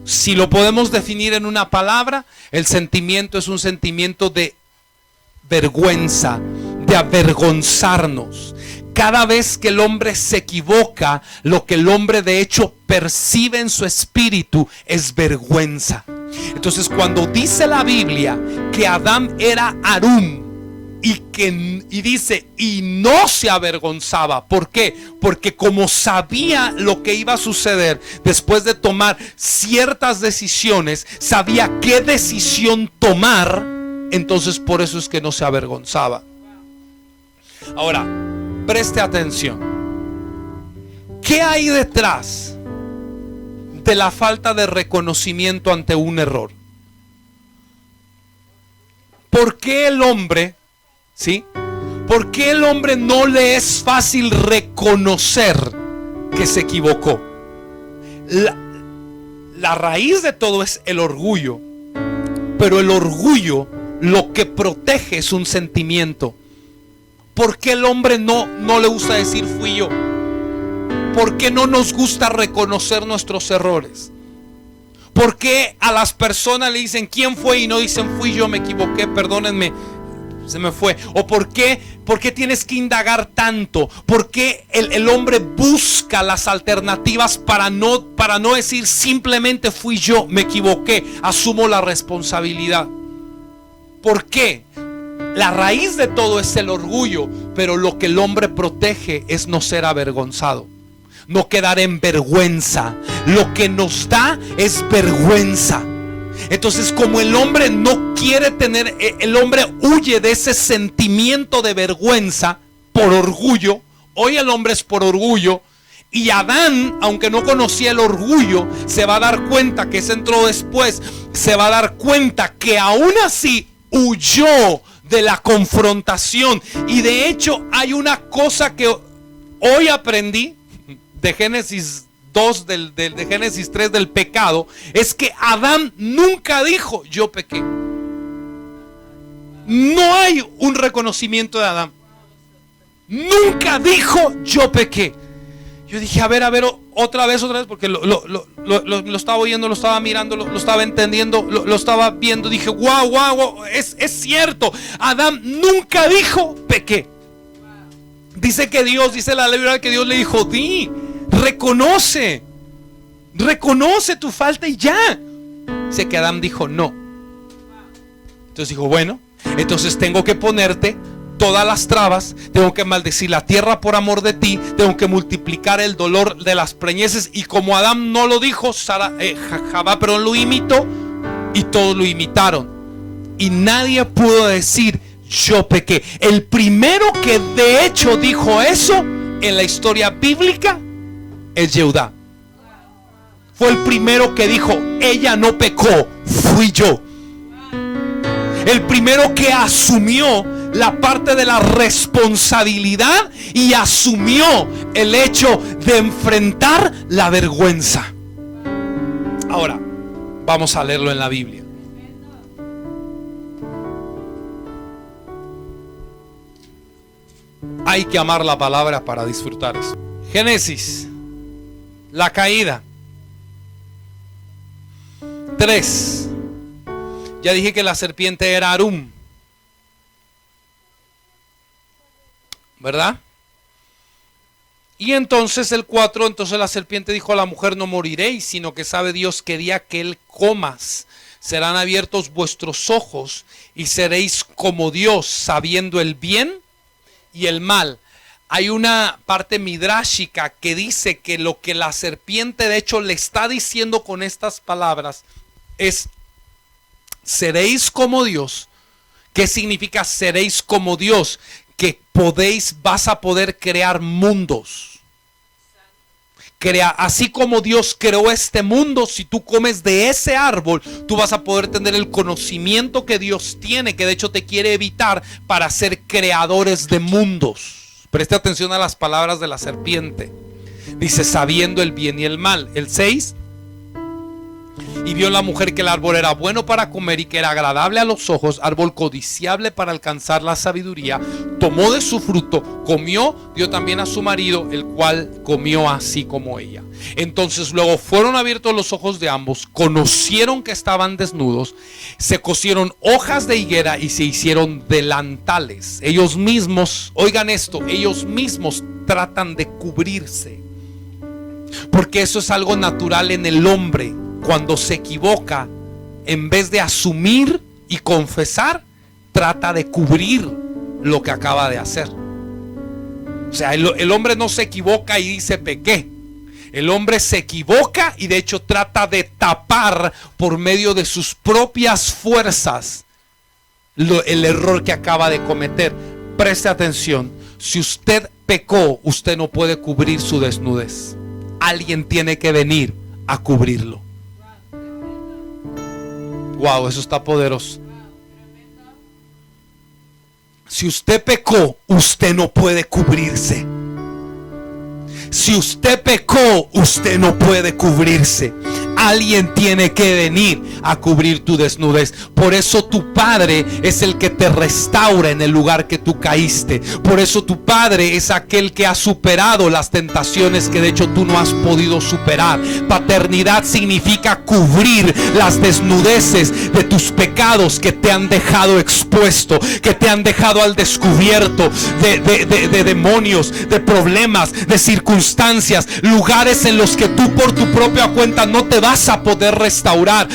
Si lo podemos definir en una palabra, el sentimiento es un sentimiento de vergüenza, de avergonzarnos. Cada vez que el hombre se equivoca, lo que el hombre de hecho percibe en su espíritu es vergüenza. Entonces, cuando dice la Biblia que Adán era Arum, y dice, y no se avergonzaba. ¿Por qué? Porque como sabía lo que iba a suceder después de tomar ciertas decisiones, sabía qué decisión tomar, entonces por eso es que no se avergonzaba. Ahora, preste atención. ¿Qué hay detrás de la falta de reconocimiento ante un error? ¿Por qué el hombre, ¿sí? ¿Por qué el hombre no le es fácil reconocer que se equivocó? La raíz de todo es el orgullo. Pero el orgullo lo que protege es un sentimiento. ¿Por qué el hombre no le gusta decir fui yo? ¿Por qué no nos gusta reconocer nuestros errores? ¿Por qué a las personas le dicen quién fue y no dicen fui yo, me equivoqué, perdónenme, se me fue? ¿O por qué tienes que indagar tanto? ¿Por qué el hombre busca las alternativas para no decir simplemente fui yo, me equivoqué, asumo la responsabilidad? ¿Por qué? La raíz de todo es el orgullo, pero lo que el hombre protege es no ser avergonzado, no quedar en vergüenza. Lo que nos da es vergüenza. Entonces, como el hombre no quiere tener, el hombre huye de ese sentimiento de vergüenza por orgullo. Hoy el hombre es por orgullo. Y Adán, aunque no conocía el orgullo, se va a dar cuenta, que se entró después, se va a dar cuenta que aún así huyó de la confrontación. Y de hecho hay una cosa que hoy aprendí de Génesis 2, de Génesis 3 del pecado, es que Adán nunca dijo yo pequé. No hay un reconocimiento de Adán. Nunca dijo yo pequé. Yo dije, a ver, otra vez, porque lo estaba oyendo, lo estaba mirando, lo estaba entendiendo, lo estaba viendo. Dije, wow, es cierto. Adán nunca dijo pequé. Dice que Dios, dice la Biblia que Dios le dijo, reconoce tu falta y ya. Dice que Adán dijo no. Entonces dijo, bueno, entonces tengo que ponerte todas las trabas, tengo que maldecir la tierra por amor de ti, tengo que multiplicar el dolor de las preñeces. Y como Adán no lo dijo, Javá lo imitó, y todos lo imitaron, y nadie pudo decir yo pequé. El primero que de hecho dijo eso en la historia bíblica es Jehudá. Fue el primero que dijo, ella no pecó, fui yo. El primero que asumió la parte de la responsabilidad y asumió el hecho de enfrentar la vergüenza. Ahora, vamos a leerlo en la Biblia. Hay que amar la palabra para disfrutar eso. Génesis, la caída 3. Ya dije que la serpiente era Arum, ¿verdad? Y entonces el 4, entonces la serpiente dijo a la mujer, no moriréis, sino que sabe Dios que día que él comas, serán abiertos vuestros ojos y seréis como Dios, sabiendo el bien y el mal. Hay una parte midráshica que dice que lo que la serpiente de hecho le está diciendo con estas palabras es, seréis como Dios. ¿Qué significa seréis como Dios? Que vas a poder crear mundos. Así como Dios creó este mundo, si tú comes de ese árbol, tú vas a poder tener el conocimiento que Dios tiene, que de hecho te quiere evitar para ser creadores de mundos. Preste atención a las palabras de la serpiente. Dice, sabiendo el bien y el mal. El 6. Y vio la mujer que el árbol era bueno para comer y que era agradable a los ojos, árbol codiciable para alcanzar la sabiduría. Tomó de su fruto, comió, dio también a su marido, el cual comió así como ella. Entonces luego fueron abiertos los ojos de ambos, conocieron que estaban desnudos, se cosieron hojas de higuera y se hicieron delantales. Ellos mismos, oigan esto, ellos mismos tratan de cubrirse, porque eso es algo natural en el hombre. Cuando se equivoca, en vez de asumir y confesar, trata de cubrir lo que acaba de hacer. O sea, el hombre no se equivoca y dice pequé. El hombre se equivoca y de hecho trata de tapar por medio de sus propias fuerzas el error que acaba de cometer. Preste atención, si usted pecó, usted no puede cubrir su desnudez. Alguien tiene que venir a cubrirlo. Wow, eso está poderoso. Si usted pecó, usted no puede cubrirse. Si usted pecó, usted no puede cubrirse. Alguien tiene que venir a cubrir tu desnudez. Por eso tu Padre es el que te restaura en el lugar que tú caíste. Por eso tu Padre es aquel que ha superado las tentaciones que de hecho tú no has podido superar. Paternidad significa cubrir las desnudeces de tus pecados que te han dejado expuesto, que te han dejado al descubierto de demonios, de problemas, de circunstancias, lugares en los que tú por tu propia cuenta no te vas vas a poder restaurar.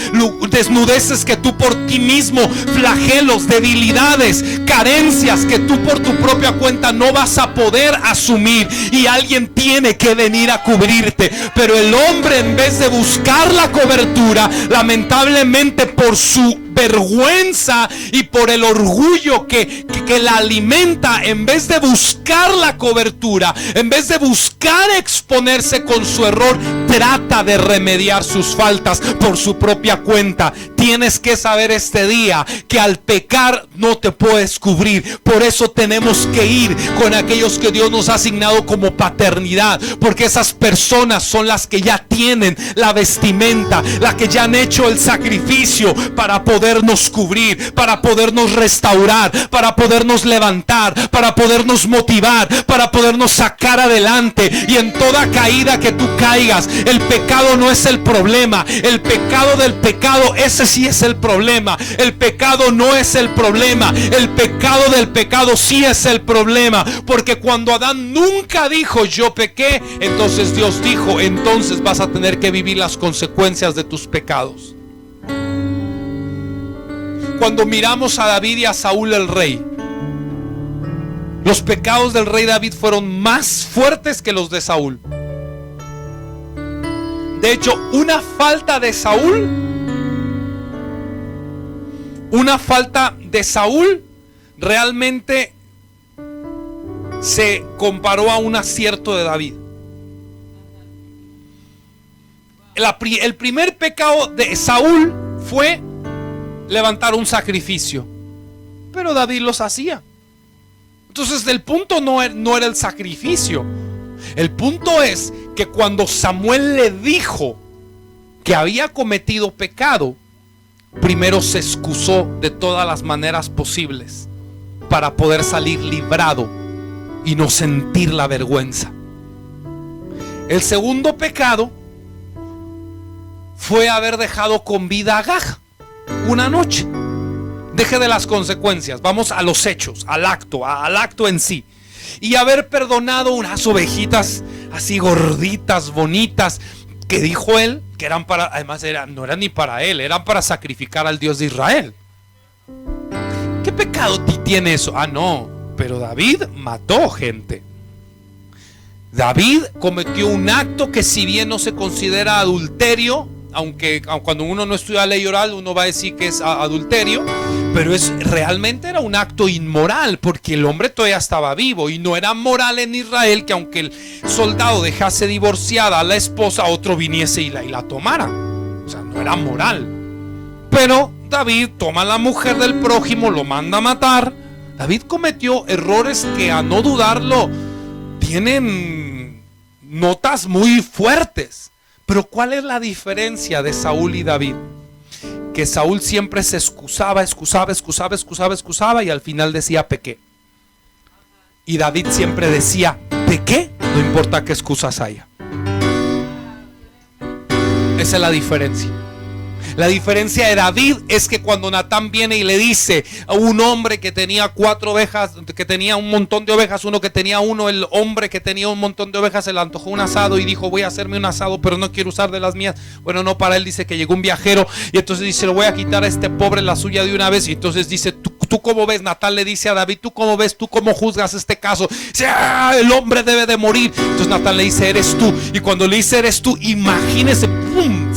Desnudeces que tú por ti mismo, flagelos, debilidades, carencias que tú por tu propia cuenta no vas a poder asumir, y alguien tiene que venir a cubrirte. Pero el hombre, en vez de buscar la cobertura, lamentablemente por su vergüenza y por el orgullo que la alimenta, en vez de buscar la cobertura, en vez de buscar exponerse con su error, trata de remediar sus faltas por su propia cuenta. Tienes que saber este día que al pecar no te puedes cubrir. Por eso tenemos que ir con aquellos que Dios nos ha asignado como paternidad, porque esas personas son las que ya tienen la vestimenta, las que ya han hecho el sacrificio para podernos cubrir, para podernos restaurar, para podernos levantar, para podernos motivar, para podernos sacar adelante. Y en toda caída que tú caigas, el pecado no es el problema. El pecado del pecado, ese sí es el problema. El pecado no es el problema. El pecado del pecado sí es el problema. Porque cuando Adán nunca dijo yo pequé, entonces Dios dijo, entonces vas a tener que vivir las consecuencias de tus pecados. Cuando miramos a David y a Saúl el rey, los pecados del rey David fueron más fuertes que los de Saúl. De hecho, una falta de Saúl realmente se comparó a un acierto de David. El primer pecado de Saúl fue levantar un sacrificio, pero David los hacía. Entonces el punto no era el sacrificio. El punto es que cuando Samuel le dijo que había cometido pecado, primero se excusó de todas las maneras posibles para poder salir librado y no sentir la vergüenza. El segundo pecado fue haber dejado con vida a Agag una noche. Deje de las consecuencias, vamos a los hechos, al acto en sí. Y haber perdonado unas ovejitas así gorditas, bonitas, que dijo él que eran para, además no eran ni para él, eran para sacrificar al Dios de Israel. ¿Qué pecado tiene eso? Ah, no, pero David mató gente. David cometió un acto que, si bien no se considera adulterio, aunque cuando uno no estudia ley oral uno va a decir que es adulterio, pero realmente era un acto inmoral, porque el hombre todavía estaba vivo, y no era moral en Israel que aunque el soldado dejase divorciada a la esposa, otro viniese y la tomara. O sea, no era moral. Pero David toma a la mujer del prójimo, lo manda a matar. David cometió errores que, a no dudarlo, tienen notas muy fuertes. Pero ¿cuál es la diferencia de Saúl y David? Que Saúl siempre se excusaba y al final decía pequé. Y David siempre decía pequé, no importa qué excusas haya. Esa es la diferencia. La diferencia de David es que cuando Natán viene y le dice a un hombre que tenía 4 ovejas, que tenía un montón de ovejas, uno que tenía uno, el hombre que tenía un montón de ovejas se le antojó un asado y dijo: voy a hacerme un asado, pero no quiero usar de las mías. Bueno, no, para él dice que llegó un viajero y entonces dice: le voy a quitar a este pobre la suya de una vez. Y entonces dice: ¿Tú cómo ves? Natán le dice a David: ¿tú cómo ves? ¿Tú cómo juzgas este caso? Dice: el hombre debe de morir. Entonces Natán le dice: eres tú. Y cuando le dice eres tú, imagínese, ¡pum!,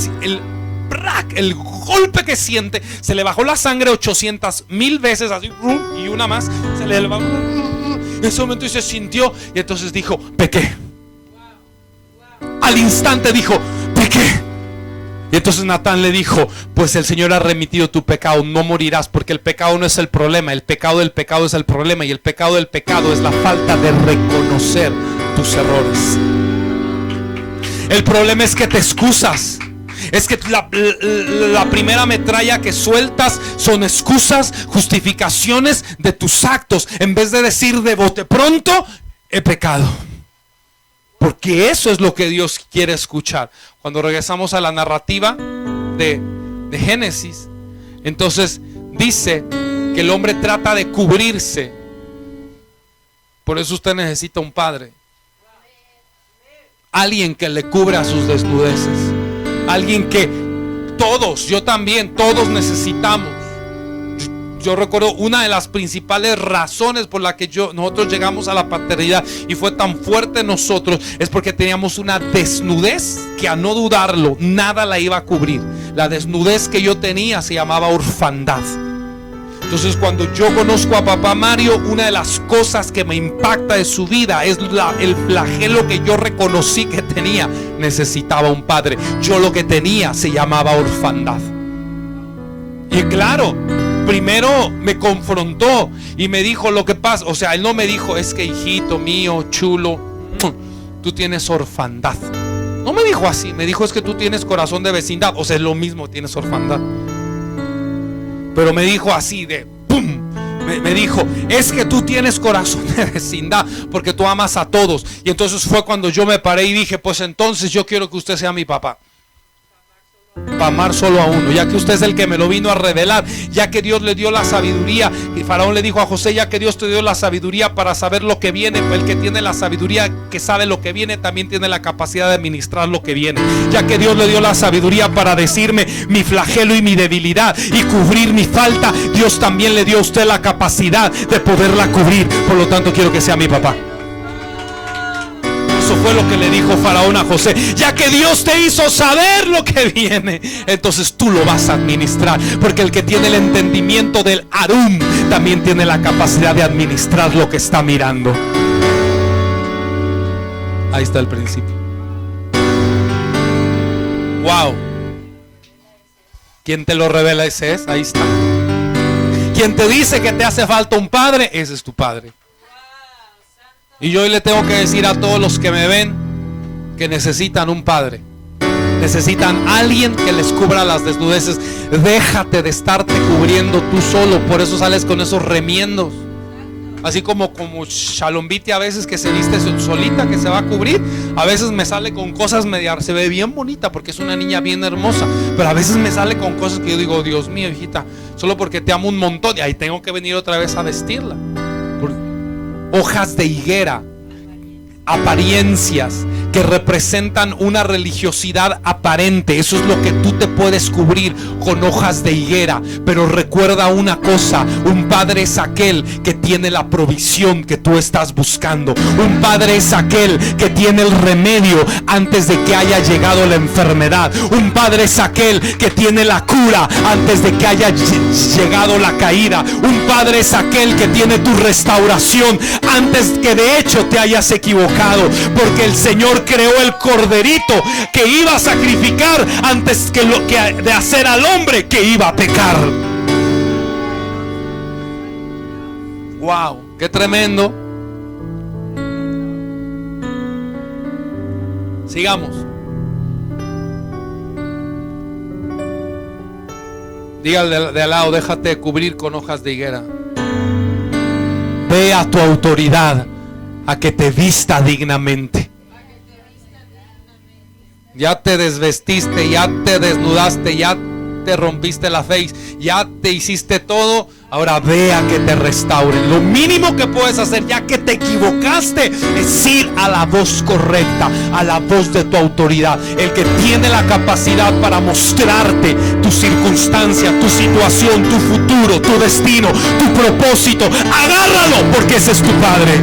el golpe que siente, se le bajó la sangre 800,000 veces, así, y una más, se le bajó. En ese momento se sintió, y entonces dijo: pequé. Al instante dijo: pequé. Y entonces Natán le dijo: pues el Señor ha remitido tu pecado, no morirás, porque el pecado no es el problema, el pecado del pecado es el problema, y el pecado del pecado es la falta de reconocer tus errores. El problema es que te excusas. Es que la primera metralla que sueltas son excusas, justificaciones de tus actos, en vez de decir de bote pronto: he pecado. Porque eso es lo que Dios quiere escuchar. Cuando regresamos a la narrativa de Génesis, entonces dice que el hombre trata de cubrirse. Por eso usted necesita un padre, alguien que le cubra sus desnudeces, alguien que todos, yo también, todos necesitamos. Yo recuerdo una de las principales razones por la que nosotros llegamos a la paternidad y fue tan fuerte en nosotros, es porque teníamos una desnudez que, a no dudarlo, nada la iba a cubrir. La desnudez que yo tenía se llamaba orfandad. Entonces, cuando yo conozco a papá Mario, una de las cosas que me impacta de su vida es el flagelo que yo reconocí que tenía. Necesitaba un padre. Yo lo que tenía se llamaba orfandad. Y claro, primero me confrontó y me dijo lo que pasa. O sea, él no me dijo, es que hijito mío, chulo, tú tienes orfandad. No me dijo así, me dijo, es que tú tienes corazón de vecindad. O sea, es lo mismo, tienes orfandad. Pero me dijo así de ¡pum! Me dijo, es que tú tienes corazón de vecindad porque tú amas a todos. Y entonces fue cuando yo me paré y dije, pues entonces yo quiero que usted sea mi papá. Para amar solo a uno, ya que usted es el que me lo vino a revelar, ya que Dios le dio la sabiduría. Y Faraón le dijo a José, ya que Dios te dio la sabiduría para saber lo que viene, el que tiene la sabiduría, que sabe lo que viene, también tiene la capacidad de administrar lo que viene. Ya que Dios le dio la sabiduría para decirme mi flagelo y mi debilidad y cubrir mi falta, Dios también le dio a usted la capacidad de poderla cubrir. Por lo tanto, quiero que sea mi papá. Eso fue lo que le dijo Faraón a José. Ya que Dios te hizo saber lo que viene, entonces tú lo vas a administrar. Porque el que tiene el entendimiento del Arum también tiene la capacidad de administrar lo que está mirando. Ahí está el principio. Wow. ¿Quién te lo revela? Ese es, ahí está. Quien te dice que te hace falta un padre, ese es tu padre. Y yo hoy le tengo que decir a todos los que me ven que necesitan un padre. Necesitan alguien que les cubra las desnudeces. Déjate de estarte cubriendo tú solo. Por eso sales con esos remiendos. Así como Shalom Viti a veces, que se viste solita, que se va a cubrir. A veces me sale con cosas medias. Se ve bien bonita porque es una niña bien hermosa. Pero a veces me sale con cosas que yo digo, Dios mío, hijita, solo porque te amo un montón. Y ahí tengo que venir otra vez a vestirla. Hojas de higuera, apariencias que representan una religiosidad aparente. Eso es lo que tú te puedes cubrir con hojas de higuera. Pero recuerda una cosa: un padre es aquel que tiene la provisión que tú estás buscando. Un padre es aquel que tiene el remedio antes de que haya llegado la enfermedad. Un padre es aquel que tiene la cura antes de que haya llegado la caída. Un padre es aquel que tiene tu restauración antes que de hecho te hayas equivocado. Porque el Señor creó el corderito que iba a sacrificar antes que de hacer al hombre que iba a pecar. Wow, qué tremendo. Sigamos. Dígale de al lado, déjate cubrir con hojas de higuera. Ve a tu autoridad a que te vista dignamente. Ya te desvestiste, ya te desnudaste, ya te rompiste la face, ya te hiciste todo. Ahora ve a que te restauren. Lo mínimo que puedes hacer, ya que te equivocaste, es ir a la voz correcta, a la voz de tu autoridad, el que tiene la capacidad para mostrarte tu circunstancia, tu situación, tu futuro, tu destino, tu propósito. Agárralo, porque ese es tu Padre.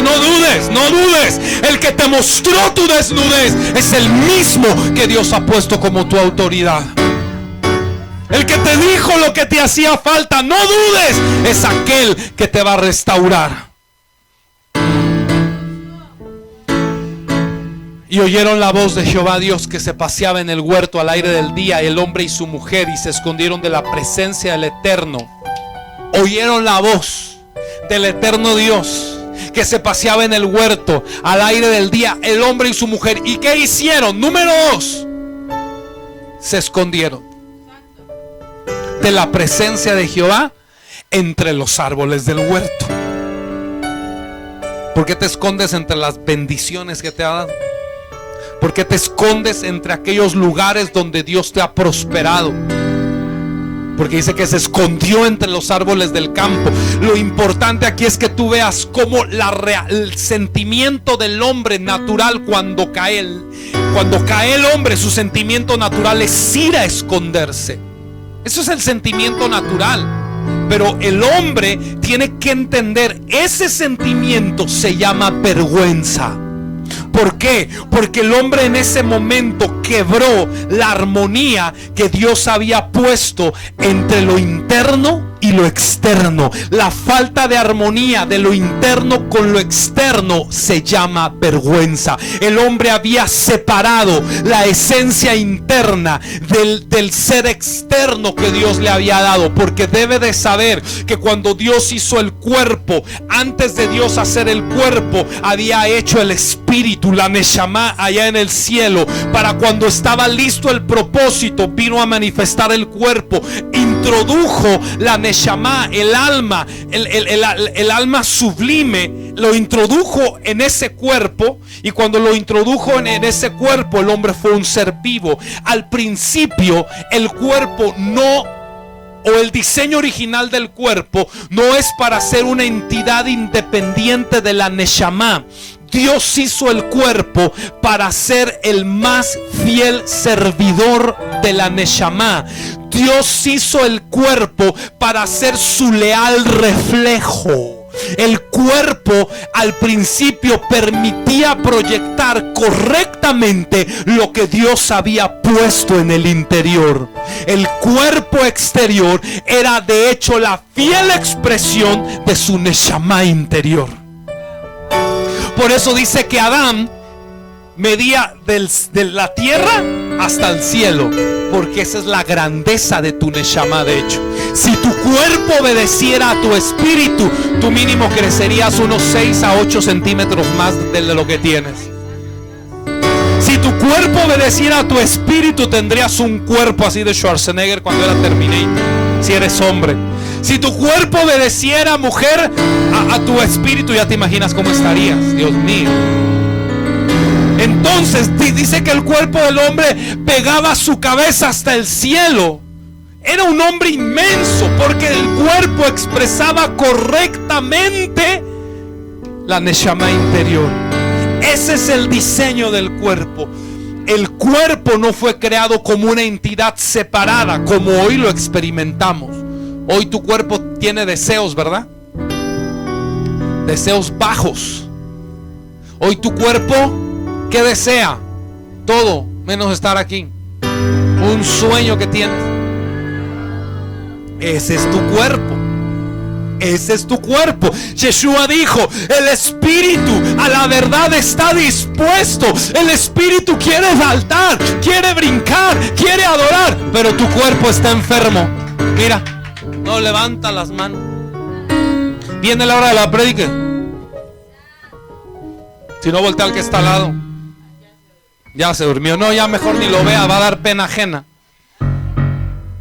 No dudes, no dudes. El que te mostró tu desnudez es el mismo que Dios ha puesto como tu autoridad. El que te dijo lo que te hacía falta, no dudes, es aquel que te va a restaurar. Y oyeron la voz de Jehová Dios que se paseaba en el huerto al aire del día, el hombre y su mujer, y se escondieron de la presencia del Eterno. Oyeron la voz del Eterno Dios que se paseaba en el huerto al aire del día, el hombre y su mujer. ¿Y qué hicieron? Número 2, se escondieron de la presencia de Jehová entre los árboles del huerto. ¿Por qué te escondes entre las bendiciones que te ha dado? ¿Por qué te escondes entre aquellos lugares donde Dios te ha prosperado? Porque dice que se escondió entre los árboles del campo. Lo importante aquí es que tú veas cómo el sentimiento del hombre natural cuando cae, Cuando cae el hombre, su sentimiento natural es ir a esconderse. Eso es el sentimiento natural. Pero el hombre tiene que entender, ese sentimiento se llama vergüenza. ¿Por qué? Porque el hombre en ese momento quebró la armonía que Dios había puesto entre lo interno y lo externo. La falta de armonía de lo interno con lo externo se llama vergüenza. El hombre había separado la esencia interna del ser externo que Dios le había dado. Porque debe de saber que cuando Dios hizo el cuerpo, antes de Dios hacer el cuerpo, había hecho el espíritu, la Neshama, allá en el cielo. Para cuando estaba listo el propósito, vino a manifestar el cuerpo. Introdujo la Neshama, el alma, el alma sublime, lo introdujo en ese cuerpo. Y cuando lo introdujo en ese cuerpo, el hombre fue un ser vivo. Al principio, el cuerpo o el diseño original del cuerpo no es para ser una entidad independiente de la Neshama. Dios hizo el cuerpo para ser el más fiel servidor de la Neshama. Dios hizo el cuerpo para ser su leal reflejo. El cuerpo al principio permitía proyectar correctamente lo que Dios había puesto en el interior. El cuerpo exterior era de hecho la fiel expresión de su Neshama interior. Por eso dice que Adán medía de la tierra hasta el cielo, porque esa es la grandeza de tu Neshama. De hecho, si tu cuerpo obedeciera a tu espíritu, tú mínimo crecerías unos 6 a 8 centímetros más de lo que tienes. Si tu cuerpo obedeciera a tu espíritu, tendrías un cuerpo así de Schwarzenegger cuando era Terminator, si eres hombre. Si tu cuerpo obedeciera, mujer, a tu espíritu, ya te imaginas cómo estarías. Dios mío. Entonces dice que el cuerpo del hombre pegaba su cabeza hasta el cielo. Era un hombre inmenso, porque el cuerpo expresaba correctamente la Neshama interior. Ese es el diseño del cuerpo. El cuerpo no fue creado como una entidad separada, como hoy lo experimentamos. Hoy tu cuerpo tiene deseos, ¿verdad? Deseos bajos. Hoy tu cuerpo, ¿qué desea? Todo menos estar aquí. Un sueño que tienes. Ese es tu cuerpo. Ese es tu cuerpo. Yeshua dijo: el espíritu a la verdad está dispuesto. El espíritu quiere saltar, quiere brincar, quiere adorar, pero tu cuerpo está enfermo. Mira, no levanta las manos. Viene la hora de la prédica. Si no, voltea al que está al lado. Ya se durmió. No, ya mejor ni lo vea, va a dar pena ajena.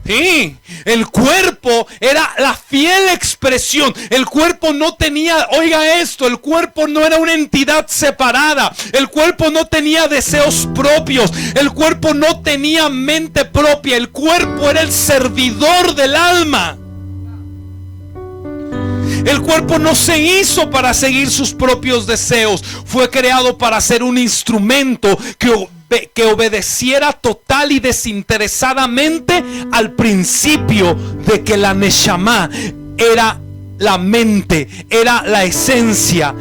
Sí, el cuerpo era la fiel expresión. El cuerpo no tenía, oiga esto, el cuerpo no era una entidad separada. El cuerpo no tenía deseos propios. El cuerpo no tenía mente propia. El cuerpo era el servidor del alma. El cuerpo no se hizo para seguir sus propios deseos. Fue creado para ser un instrumento que obedeciera total y desinteresadamente al principio de que la Neshama era la mente, era la esencia.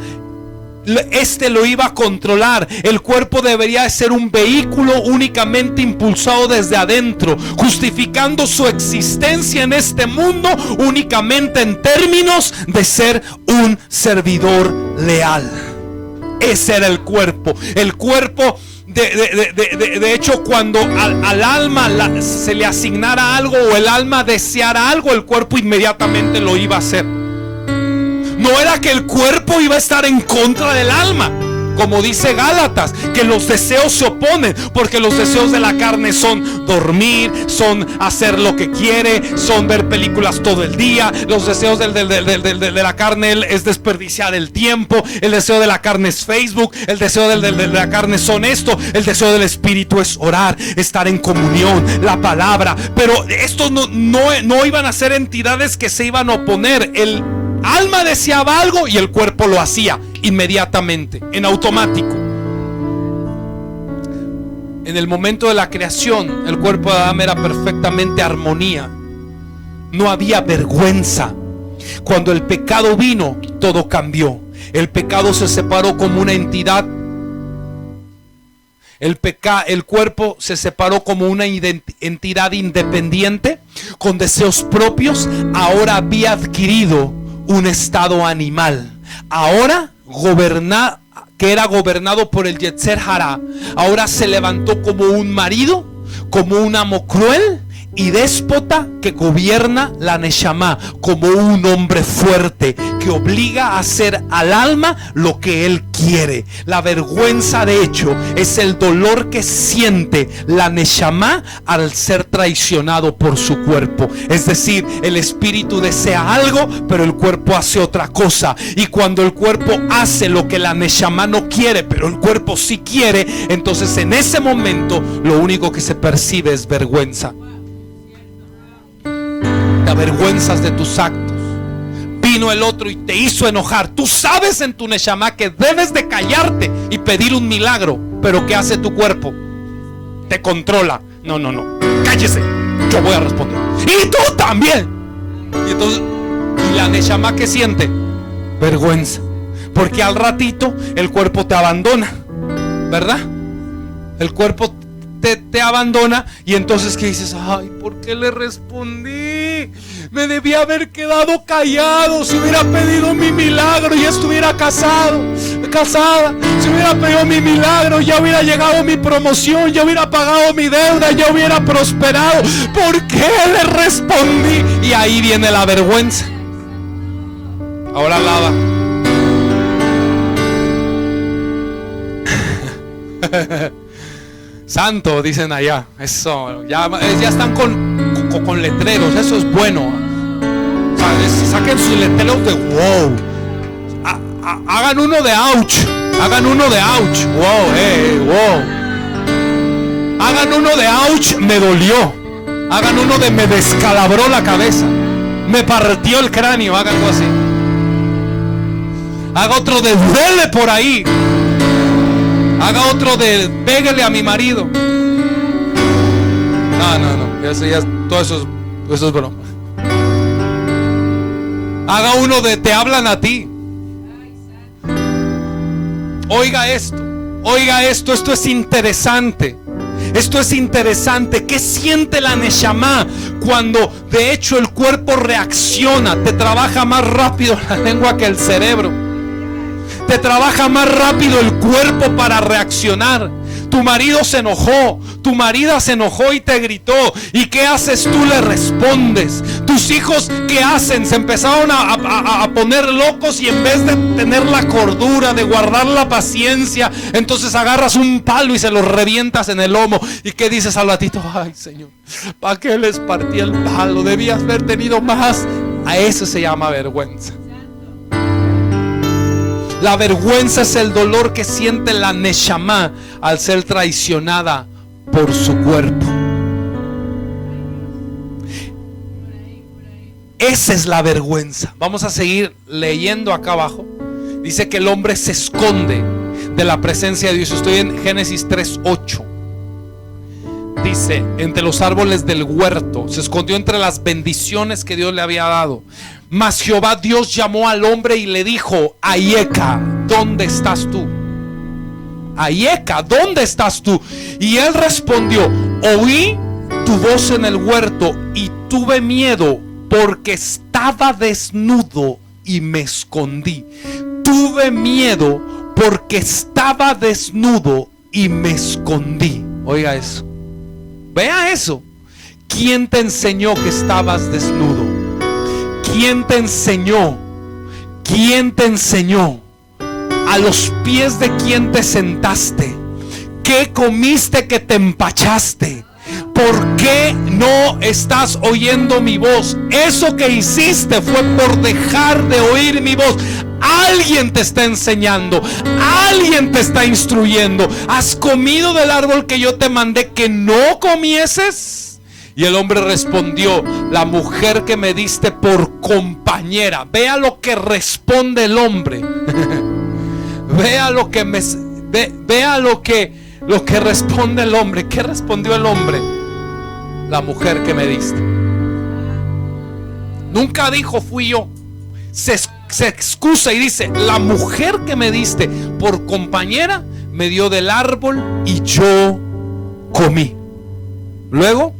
Este lo iba a controlar. El cuerpo debería ser un vehículo únicamente impulsado desde adentro, justificando su existencia en este mundo únicamente en términos de ser un servidor leal. Ese era el cuerpo. El cuerpo de hecho, cuando al alma se le asignara algo o el alma deseara algo, el cuerpo inmediatamente lo iba a hacer. No era que el cuerpo iba a estar en contra del alma, como dice Gálatas, que los deseos se oponen, porque los deseos de la carne son dormir, son hacer lo que quiere, son ver películas todo el día. Los deseos de la carne es desperdiciar el tiempo. El deseo de la carne es Facebook. El deseo de la carne son esto. El deseo del espíritu es orar, estar en comunión, la palabra. Pero estos no iban a ser entidades que se iban a oponer. El alma deseaba algo y el cuerpo lo hacía inmediatamente, en automático. En el momento de la creación, el cuerpo de Adán era perfectamente armonía. No había vergüenza. Cuando el pecado vino, todo cambió. El pecado se separó como una entidad. El cuerpo se separó como una entidad independiente, con deseos propios. Ahora había adquirido un estado animal. Ahora que era gobernado por el Yetzer Hará, ahora se levantó como un marido, como un amo cruel y déspota que gobierna la Neshama, como un hombre fuerte que obliga a hacer al alma lo que él quiere. La vergüenza, de hecho, es el dolor que siente la Neshama al ser traicionado por su cuerpo. Es decir, el espíritu desea algo, pero el cuerpo hace otra cosa. Y cuando el cuerpo hace lo que la Neshama no quiere, pero el cuerpo sí quiere, entonces en ese momento lo único que se percibe es vergüenza. Te avergüenzas de tus actos. Vino el otro y te hizo enojar. Tú sabes en tu Neshama que debes de callarte y pedir un milagro, pero ¿qué hace tu cuerpo? Te controla. No, cállese, yo voy a responder. Y tú también. Y entonces, ¿y la Neshama qué siente? Vergüenza. Porque al ratito el cuerpo te abandona, ¿verdad? El cuerpo te abandona. Y entonces ¿qué dices? Ay, ¿por qué le respondí? Me debía haber quedado callado. Si hubiera pedido mi milagro, ya estuviera casada. Si hubiera pedido mi milagro, ya hubiera llegado mi promoción, ya hubiera pagado mi deuda, ya hubiera prosperado. ¿Por qué le respondí? Y ahí viene la vergüenza. Ahora lava. Santo, dicen allá. Eso, ya están con letreros. Eso es bueno. O sea, saquen sus letreros de wow. Hagan uno de ouch. Hagan uno de ouch. Wow, wow. Hagan uno de ouch, me dolió. Hagan uno de me descalabró la cabeza, me partió el cráneo. Hagan algo así. Haga otro de duele por ahí. Haga otro de pégale a mi marido. No. Eso ya, todo eso es broma. Haga uno de te hablan a ti. Oiga esto, esto es interesante. Esto es interesante. ¿Qué siente la Neshama cuando de hecho el cuerpo reacciona? Te trabaja más rápido la lengua que el cerebro. Te trabaja más rápido el cuerpo para reaccionar. Tu marido se enojó, tu marida se enojó y te gritó. ¿Y qué haces tú? Le respondes. Tus hijos, ¿qué hacen? Se empezaron a poner locos y en vez de tener la cordura, de guardar la paciencia, entonces agarras un palo y se los revientas en el lomo. ¿Y qué dices al ratito? Ay, Señor, ¿para qué les partí el palo? Debías haber tenido más. A eso se llama vergüenza. La vergüenza es el dolor que siente la Neshama al ser traicionada por su cuerpo. Esa es la vergüenza. Vamos a seguir leyendo acá abajo. Dice que el hombre se esconde de la presencia de Dios. Estoy en Génesis 3:8. Dice, entre los árboles del huerto, se escondió entre las bendiciones que Dios le había dado. Mas Jehová Dios llamó al hombre y le dijo: Aieca, ¿dónde estás tú? Aieca, ¿dónde estás tú? Y él respondió: oí tu voz en el huerto y tuve miedo porque estaba desnudo y me escondí. Tuve miedo porque estaba desnudo y me escondí. Oiga eso. Vea eso. ¿Quién te enseñó que estabas desnudo? ¿Quién te enseñó? ¿Quién te enseñó? ¿A los pies de quién te sentaste? ¿Qué comiste que te empachaste? ¿Por qué no estás oyendo mi voz? Eso que hiciste fue por dejar de oír mi voz. Alguien te está enseñando, alguien te está instruyendo. ¿Has comido del árbol que yo te mandé que no comieses? Y el hombre respondió: la mujer que me diste por compañera. Vea lo que responde el hombre. Vea lo que lo que responde el hombre. ¿Qué respondió el hombre? La mujer que me diste. Nunca dijo fui yo. Se excusa y dice: la mujer que me diste por compañera me dio del árbol y yo comí. Luego,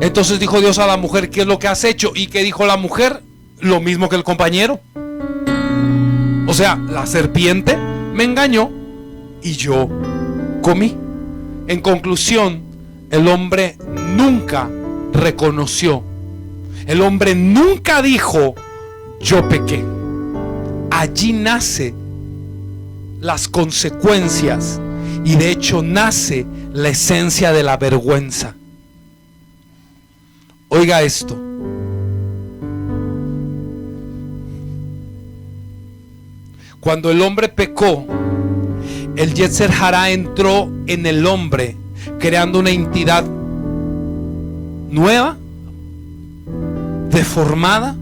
entonces dijo Dios a la mujer: ¿qué es lo que has hecho? ¿Y qué dijo la mujer? Lo mismo que el compañero. O sea, la serpiente me engañó y yo comí. En conclusión, el hombre nunca reconoció. El hombre nunca dijo: yo pequé. Allí nace las consecuencias y de hecho nace la esencia de la vergüenza. Oiga esto. Cuando el hombre pecó, el Yetzer Hará entró en el hombre, creando una entidad nueva, deformada,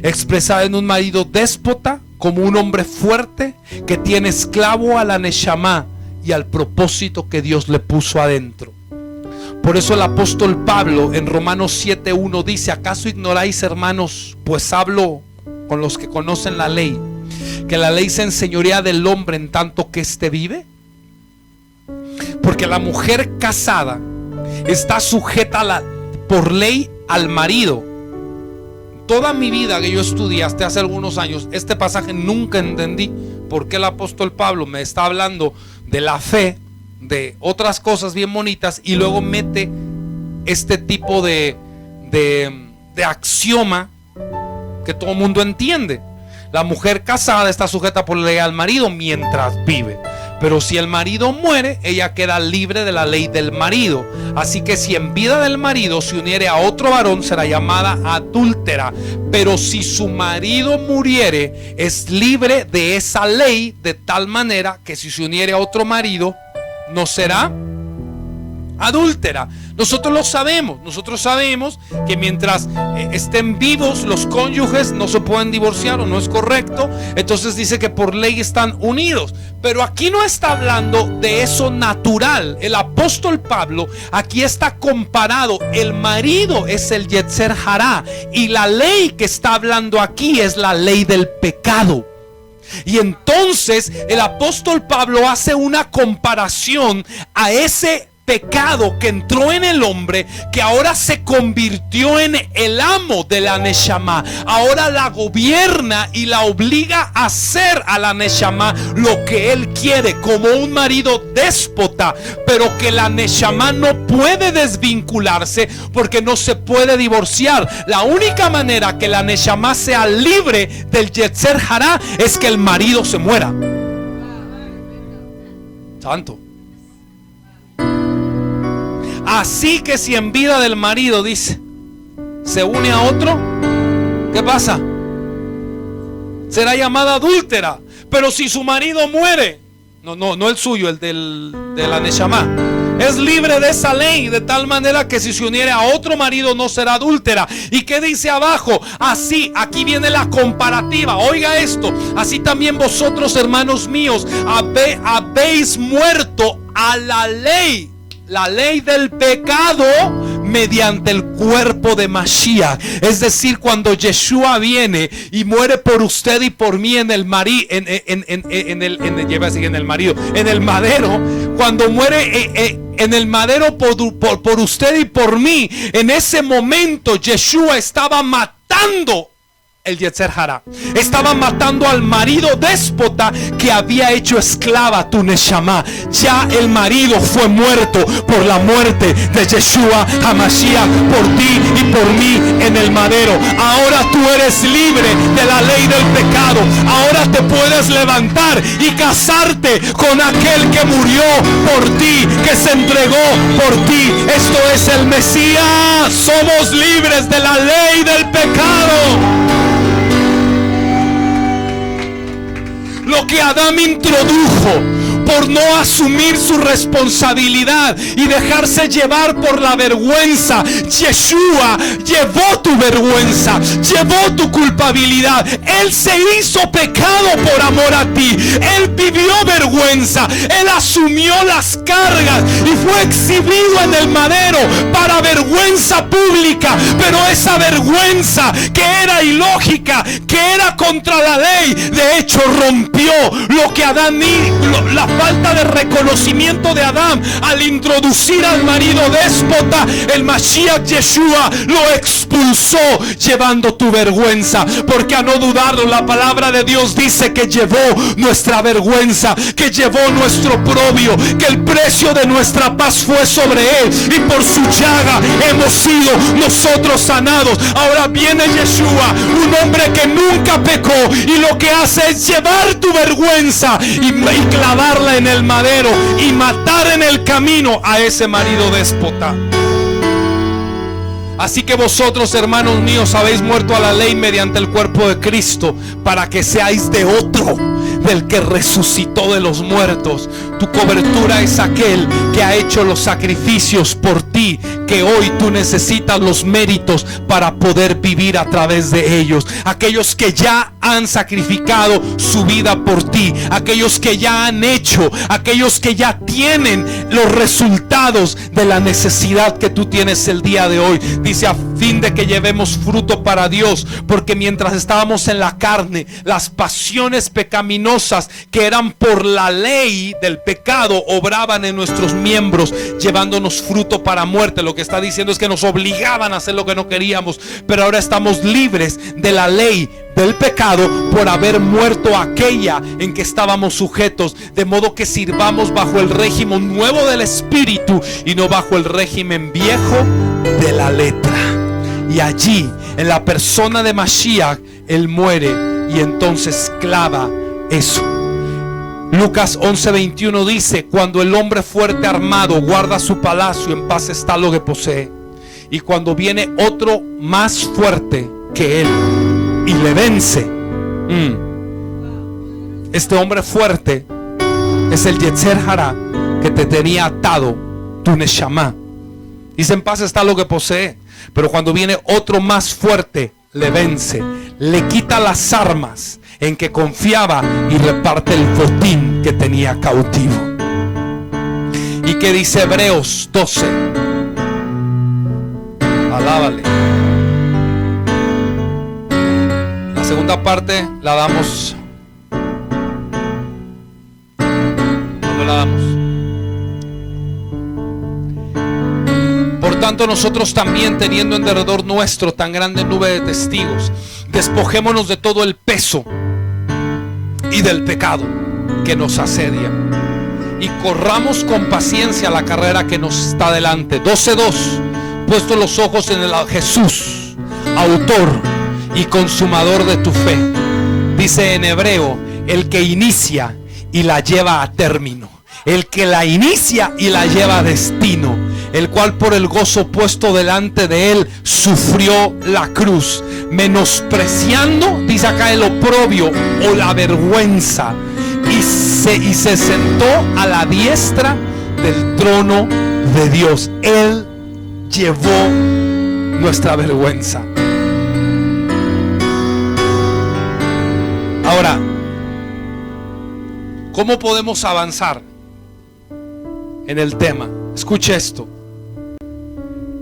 expresada en un marido déspota, como un hombre fuerte que tiene esclavo a la Neshama y al propósito que Dios le puso adentro. Por eso el apóstol Pablo en Romanos 7:1 dice: ¿acaso ignoráis, hermanos, pues hablo con los que conocen la ley, que la ley se enseñorea del hombre en tanto que éste vive? Porque la mujer casada está sujeta por ley al marido. Toda mi vida que yo estudié hasta hace algunos años, este pasaje nunca entendí por qué el apóstol Pablo me está hablando de la fe, de otras cosas bien bonitas, y luego mete este tipo de axioma que todo el mundo entiende. La mujer casada está sujeta por ley al marido mientras vive, pero si el marido muere, ella queda libre de la ley del marido. Así que si en vida del marido se uniere a otro varón, será llamada adúltera. Pero si su marido muriere, es libre de esa ley, de tal manera que si se uniere a otro marido, no será adúltera. Nosotros sabemos que mientras estén vivos los cónyuges no se pueden divorciar, o no es correcto. Entonces dice que por ley están unidos, pero aquí no está hablando de eso natural. El apóstol Pablo aquí está comparado. El marido es el Yetzer Hará, y la ley que está hablando aquí es la ley del pecado. Y entonces el apóstol Pablo hace una comparación a ese pecado que entró en el hombre, que ahora se convirtió en el amo de la Neshama. Ahora la gobierna y la obliga a hacer a la Neshama lo que él quiere, como un marido déspota, pero que la Neshama no puede desvincularse porque no se puede divorciar. La única manera que la Neshama sea libre del Yetzer Hará es que el marido se muera. Santo. Así que si en vida del marido, dice, se une a otro, ¿qué pasa? Será llamada adúltera. Pero si su marido muere, no el suyo, el de la Neshama, es libre de esa ley, de tal manera que si se uniere a otro marido no será adúltera. ¿Y qué dice abajo? Así, aquí viene la comparativa. Oiga esto: así también vosotros, hermanos míos, habéis muerto a la ley del pecado, mediante el cuerpo de Mashiach. Es decir, cuando Yeshua viene y muere por usted y por mí en el madero, cuando muere en el madero por usted y por mí, en ese momento Yeshua estaba matando el Yetzer Hará. Estaba matando al marido déspota que había hecho esclava tu Neshama. Ya el marido fue muerto por la muerte de Yeshua HaMashiach, por ti y por mí en el madero. Ahora tú eres libre de la ley del pecado. Ahora te puedes levantar y casarte con aquel que murió por ti, que se entregó por ti. Esto es el Mesías. Somos libres de la ley del pecado. Lo que Adán introdujo
por no asumir su responsabilidad y dejarse llevar por la vergüenza. Yeshua llevó tu vergüenza, llevó tu culpabilidad. Él se hizo pecado por amor a ti. Él vivió vergüenza, Él asumió las cargas y fue exhibido en el madero para vergüenza pública. Pero esa vergüenza que era ilógica, que era contra la ley, de hecho rompió lo que Adán la falta de reconocimiento de Adán al introducir al marido déspota. El Mashiach Yeshua lo expulsó llevando tu vergüenza, porque a no dudarlo la palabra de Dios dice que llevó nuestra vergüenza, que llevó nuestro oprobio, que el precio de nuestra paz fue sobre Él y por su llaga hemos sido nosotros sanados. Ahora viene Yeshua, un hombre que nunca pecó, y lo que hace es llevar tu vergüenza y clavarla en el madero y matar en el camino a ese marido déspota. Así que vosotros, hermanos míos, habéis muerto a la ley mediante el cuerpo de Cristo, para que seáis de otro, del que resucitó de los muertos. Tu cobertura es aquel que ha hecho los sacrificios por ti, que hoy tú necesitas los méritos para poder vivir a través de ellos. Aquellos que ya han sacrificado su vida por ti, aquellos que ya han hecho, aquellos que ya tienen los resultados de la necesidad que tú tienes el día de hoy. Dice, a fin de que llevemos fruto para Dios, porque mientras estábamos en la carne, las pasiones pecaminosas que eran por la ley del pecado obraban en nuestros miembros, llevándonos fruto para muerte. Lo que está diciendo es que nos obligaban a hacer lo que no queríamos, pero ahora estamos libres de la ley del pecado por haber muerto aquella en que estábamos sujetos, de modo que sirvamos bajo el régimen nuevo del Espíritu y no bajo el régimen viejo de la letra. Y allí, en la persona de Mashiach, Él muere y entonces clava eso. Lucas 11:21 dice: cuando el hombre fuerte armado guarda su palacio, en paz está lo que posee. Y cuando viene otro más fuerte que él y le vence, este hombre fuerte es el Yetzer Hará que te tenía atado, tu Neshama. Dice: en paz está lo que posee. Pero cuando viene otro más fuerte, le vence, le quita las armas en que confiaba y reparte el botín que tenía cautivo. ¿Y qué dice Hebreos 12? Alábale. La segunda parte la damos. ¿Cuándo la damos? Por tanto, nosotros también, teniendo en derredor nuestro tan grande nube de testigos, despojémonos de todo el peso y del pecado que nos asedia, y corramos con paciencia la carrera que nos está delante. 12:2. Puesto los ojos en el Jesús, autor y consumador de tu fe. Dice en hebreo: el que inicia y la lleva a término, el que la inicia y la lleva a destino, el cual por el gozo puesto delante de él sufrió la cruz, menospreciando, dice acá, el oprobio o la vergüenza, y se sentó a la diestra del trono de Dios. Él llevó nuestra vergüenza. Ahora, ¿cómo podemos avanzar en el tema? Escuche esto.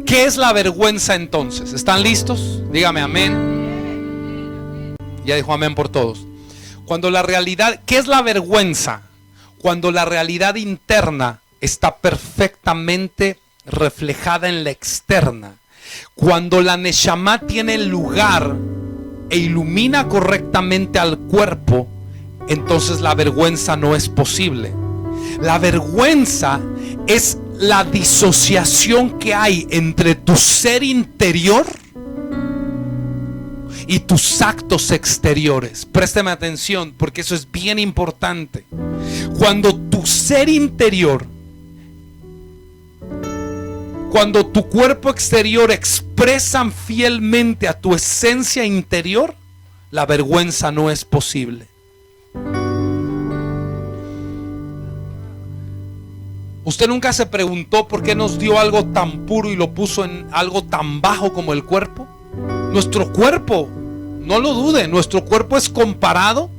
¿Qué es la vergüenza entonces? ¿Están listos? Dígame amén. Ya dijo amén por todos. Cuando la realidad, ¿qué es la vergüenza? Cuando la realidad interna está perfectamente reflejada en la externa. Cuando la Neshama tiene lugar e ilumina correctamente al cuerpo, entonces la vergüenza no es posible. La vergüenza es la disociación que hay entre tu ser interior y tus actos exteriores. Présteme atención, porque eso es bien importante. Cuando tu ser interior, cuando tu cuerpo exterior expresan fielmente a tu esencia interior, la vergüenza no es posible.
¿Usted nunca se preguntó por qué nos dio algo tan puro y lo puso en algo tan bajo como el cuerpo? Nuestro cuerpo, no lo dude, nuestro cuerpo es comparado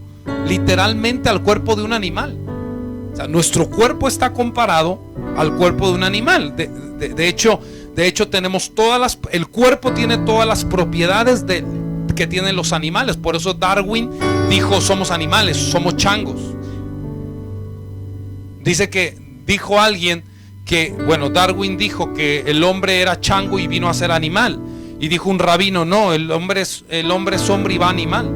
literalmente al cuerpo de un animal. O sea, nuestro cuerpo está comparado al cuerpo de un animal. De hecho tenemos el cuerpo tiene todas las propiedades que tienen los animales. Por eso Darwin dijo: somos animales, somos changos. Dijo alguien que, Darwin dijo que el hombre era chango y vino a ser animal. Y dijo un rabino: no, el hombre es hombre y va animal.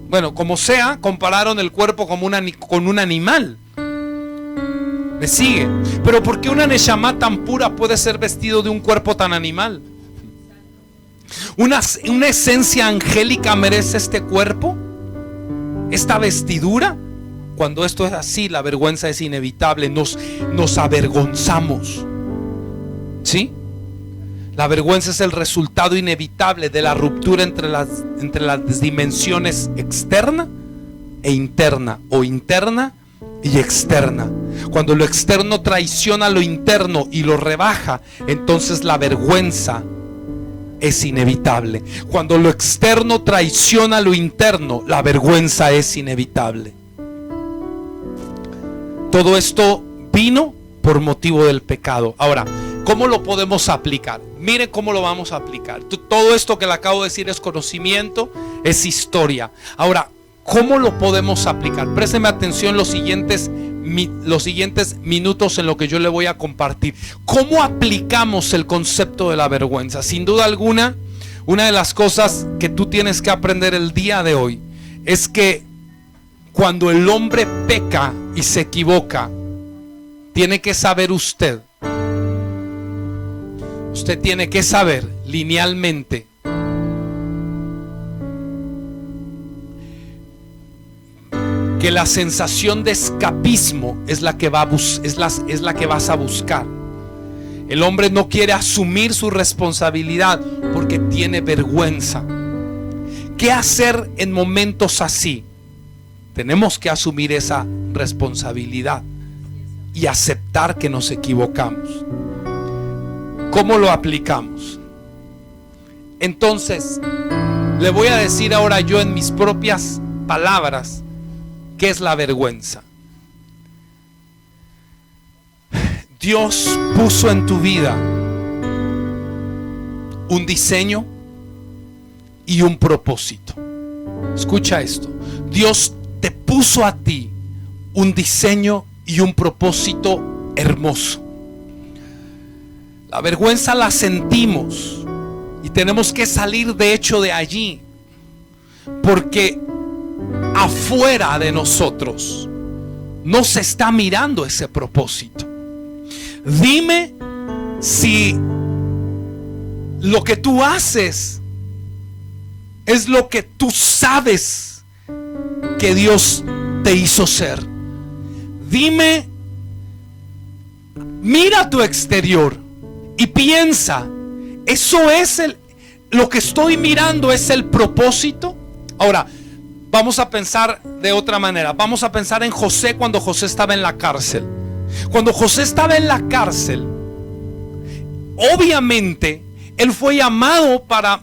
Bueno, como sea, compararon el cuerpo con un animal. ¿Me sigue? Pero ¿por qué una neshama tan pura puede ser vestido de un cuerpo tan animal? ¿Una esencia angélica merece este cuerpo? ¿Esta vestidura? Cuando esto es así, la vergüenza es inevitable. Nos avergonzamos. ¿Sí? La vergüenza es el resultado inevitable de la ruptura entre las dimensiones externa e interna, o interna y externa. Cuando lo externo traiciona lo interno y lo rebaja, entonces la vergüenza es inevitable. Cuando lo externo traiciona lo interno, la vergüenza es inevitable. Todo esto vino por motivo del pecado. Ahora, ¿cómo lo podemos aplicar? Miren cómo lo vamos a aplicar. Todo esto que le acabo de decir es conocimiento, es historia. Ahora, ¿cómo lo podemos aplicar? Présteme atención los siguientes minutos en lo que yo le voy a compartir. ¿Cómo aplicamos el concepto de la vergüenza? Sin duda alguna, una de las cosas que tú tienes que aprender el día de hoy es que cuando el hombre peca y se equivoca, tiene que saber usted tiene que saber linealmente que la sensación de escapismo es la que vas a buscar. El hombre no quiere asumir su responsabilidad porque tiene vergüenza. ¿Qué hacer en momentos así? Tenemos que asumir esa responsabilidad y aceptar que nos equivocamos. ¿Cómo lo aplicamos? Entonces, le voy a decir ahora yo en mis propias palabras qué es la vergüenza. Dios puso en tu vida un diseño y un propósito. Escucha esto. Dios te puso a ti un diseño y un propósito hermoso. La vergüenza la sentimos y tenemos que salir de hecho de allí, porque afuera de nosotros no se está mirando ese propósito. Dime si lo que tú haces es lo que tú sabes que Dios te hizo ser. Dime, mira tu exterior y piensa, ¿eso es lo que estoy mirando es el propósito? Ahora, vamos a pensar de otra manera. Vamos a pensar en José cuando José estaba en la cárcel. Cuando José estaba en la cárcel, obviamente él fue llamado para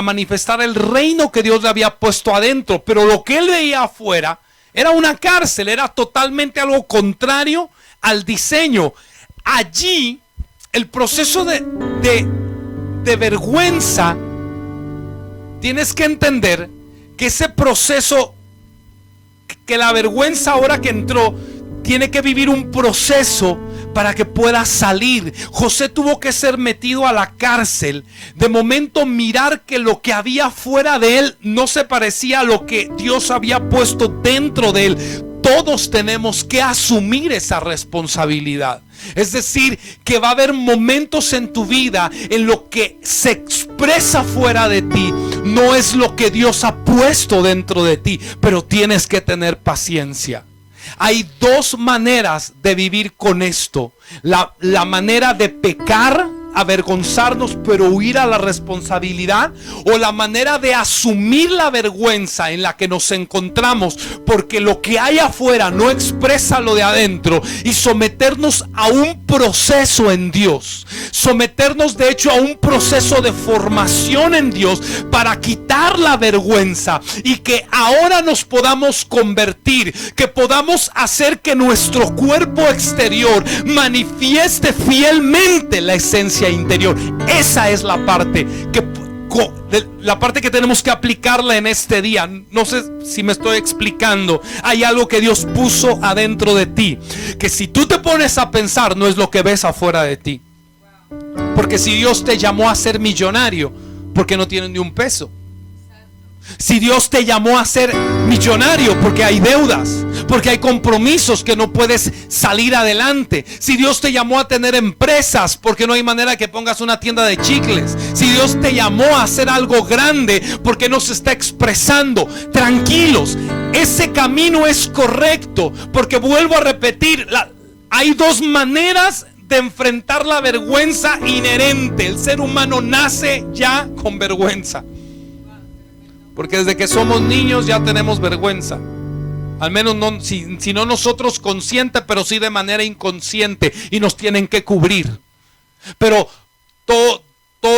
manifestar el reino que Dios le había puesto adentro. Pero lo que él veía afuera era una cárcel, era totalmente algo contrario al diseño. Allí el proceso de vergüenza, tienes que entender que ese proceso, que la vergüenza ahora que entró, tiene que vivir un proceso para que pueda salir. José tuvo que ser metido a la cárcel. De momento mirar que lo que había fuera de él no se parecía a lo que Dios había puesto dentro de él. Todos tenemos que asumir esa responsabilidad. Es decir, que va a haber momentos en tu vida en lo que se expresa fuera de ti no es lo que Dios ha puesto dentro de ti, pero tienes que tener paciencia. Hay dos maneras de vivir con esto. La manera de pecar avergonzarnos, pero huir a la responsabilidad, o la manera de asumir la vergüenza en la que nos encontramos, porque lo que hay afuera no expresa lo de adentro, y someternos a un proceso en Dios, someternos de hecho a un proceso de formación en Dios para quitar la vergüenza y que ahora nos podamos convertir, que podamos hacer que nuestro cuerpo exterior manifieste fielmente la esencia interior. Esa es la parte que tenemos que aplicarla en este día. No sé si me estoy explicando. Hay algo que Dios puso adentro de ti, que si tú te pones a pensar, no es lo que ves afuera de ti. Porque si Dios te llamó a ser millonario, ¿por qué no tienes ni un peso? Si Dios te llamó a ser millonario, porque hay deudas, porque hay compromisos que no puedes salir adelante. Si Dios te llamó a tener empresas, porque no hay manera que pongas una tienda de chicles. Si Dios te llamó a hacer algo grande, porque no se está expresando. Tranquilos, ese camino es correcto, porque vuelvo a repetir, hay dos maneras de enfrentar la vergüenza inherente. El ser humano nace ya con vergüenza, porque desde que somos niños ya tenemos vergüenza. Al menos no, si no nosotros consciente, pero sí de manera inconsciente, y nos tienen que cubrir. Pero todos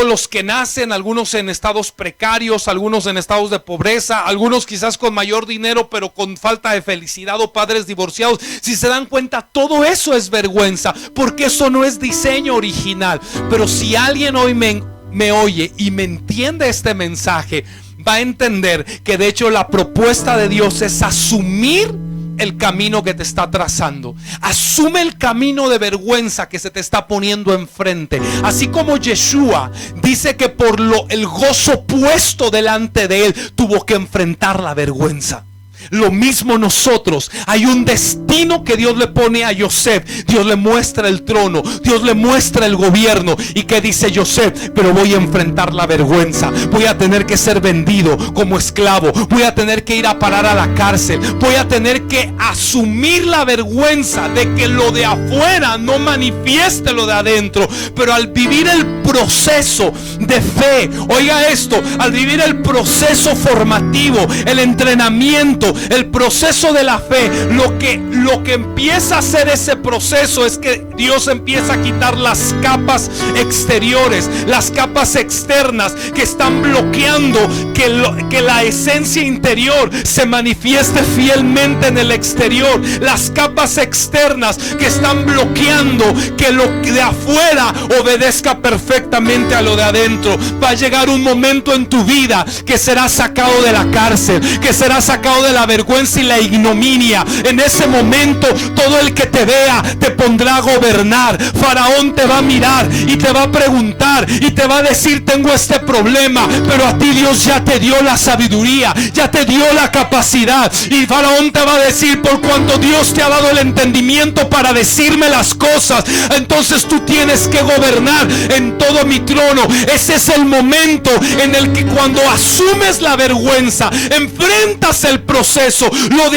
los que nacen, algunos en estados precarios, algunos en estados de pobreza, algunos quizás con mayor dinero pero con falta de felicidad, o padres divorciados, si se dan cuenta, todo eso es vergüenza, porque eso no es diseño original. Pero si alguien hoy me oye y me entiende este mensaje, va a entender que de hecho la propuesta de Dios es asumir el camino que te está trazando. Asume el camino de vergüenza que se te está poniendo enfrente. Así como Yeshua dice que por el gozo puesto delante de él tuvo que enfrentar la vergüenza. Lo mismo nosotros, hay un destino que Dios le pone a Yosef. Dios le muestra el trono, Dios le muestra el gobierno. ¿Y qué dice Yosef? Pero voy a enfrentar la vergüenza. Voy a tener que ser vendido como esclavo. Voy a tener que ir a parar a la cárcel. Voy a tener que asumir la vergüenza de que lo de afuera no manifieste lo de adentro. Pero al vivir el proceso de fe, oiga esto, al vivir el proceso formativo, el entrenamiento, el proceso de la fe, lo que empieza a hacer ese proceso es que Dios empieza a quitar las capas exteriores, las capas externas que están bloqueando que la esencia interior se manifieste fielmente en el exterior. Las capas externas que están bloqueando que lo de afuera obedezca perfectamente a lo de adentro. Va a llegar un momento en tu vida que serás sacado de la cárcel, que serás sacado de la vergüenza y la ignominia. En ese momento todo el que te vea te pondrá a gobernar. Faraón te va a mirar y te va a preguntar y te va a decir: tengo este problema, pero a ti Dios ya te dio la sabiduría, ya te dio la capacidad. Y Faraón te va a decir: por cuanto Dios te ha dado el entendimiento para decirme las cosas, entonces tú tienes que gobernar en todo mi trono. Ese es el momento en el que cuando asumes la vergüenza, enfrentas el proceso, lo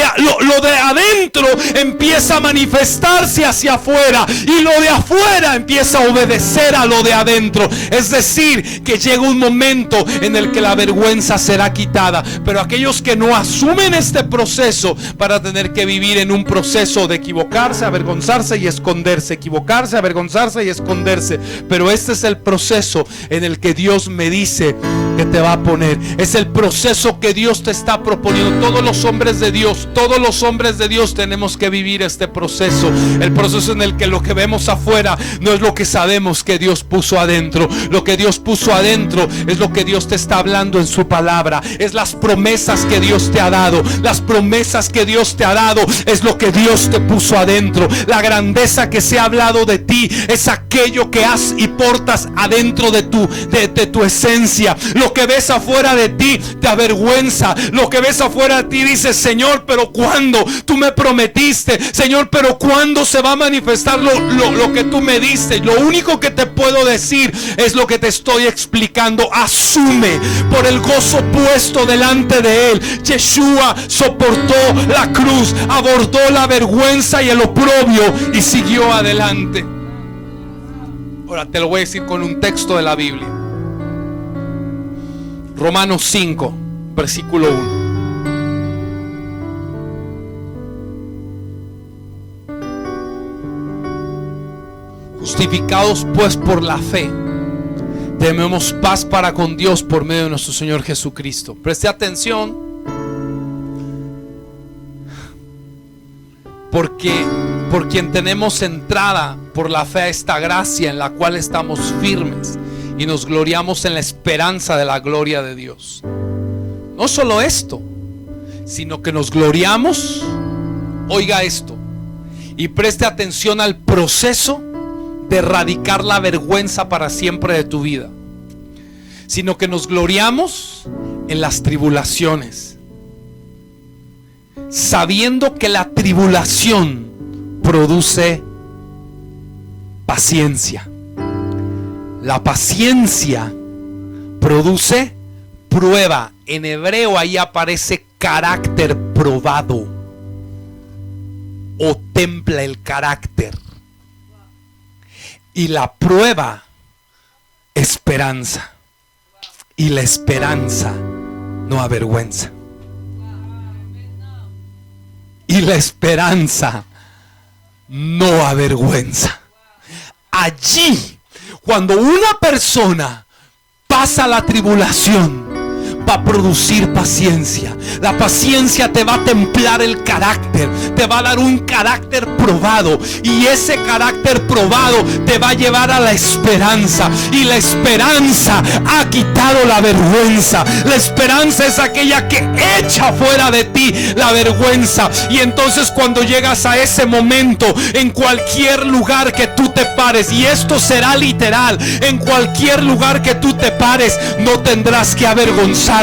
de adentro empieza a manifestarse hacia afuera, y lo de afuera empieza a obedecer a lo de adentro. Es decir, que llega un momento en el que la vergüenza será quitada. Pero aquellos que no asumen este proceso van a tener que vivir en un proceso de equivocarse, avergonzarse y esconderse, equivocarse, avergonzarse y esconderse. Pero este es el proceso en el que Dios me dice que te va a poner. Es el proceso que Dios te está proponiendo. Todos los hombres de Dios tenemos que vivir este proceso. El proceso en el que lo que vemos afuera no es lo que sabemos que Dios puso adentro. Lo que Dios puso adentro es lo que Dios te está hablando en su palabra. Es las promesas que Dios te ha dado. Las promesas que Dios te ha dado es lo que Dios te puso adentro. La grandeza que se ha hablado de ti es aquello que has y portas adentro de tu esencia. Lo que ves afuera de ti te avergüenza. Lo que ves afuera de ti dices: Señor, pero ¿cuándo? Tú me prometiste, Señor, pero ¿cuándo se va a manifestar lo que tú me diste? Lo único que te puedo decir es lo que te estoy explicando. Asume por el gozo puesto delante de él. Yeshua soportó la cruz, abordó la vergüenza y el oprobio y siguió adelante. Ahora te lo voy a decir con un texto de la Biblia. Romanos 5, versículo 1. Justificados pues por la fe, tenemos paz para con Dios por medio de nuestro Señor Jesucristo. Preste atención, porque por quien tenemos entrada por la fe a esta gracia en la cual estamos firmes y nos gloriamos en la esperanza de la gloria de Dios. No solo esto, sino que nos gloriamos, oiga esto, y preste atención al proceso de erradicar la vergüenza para siempre de tu vida, sino que nos gloriamos en las tribulaciones, sabiendo que la tribulación produce paciencia. La paciencia produce prueba. En hebreo ahí aparece carácter probado, o templa el carácter. Y la prueba, esperanza. Y la esperanza no avergüenza. Y la esperanza no avergüenza. Allí, cuando una persona pasa la tribulación, va a producir paciencia. La paciencia te va a templar el carácter, te va a dar un carácter probado, y ese carácter probado te va a llevar a la esperanza, y la esperanza ha quitado la vergüenza. La esperanza es aquella que echa fuera de ti la vergüenza, y entonces cuando llegas a ese momento, en cualquier lugar que tú te pares, y esto será literal, en cualquier lugar que tú te pares, no tendrás que avergonzarte,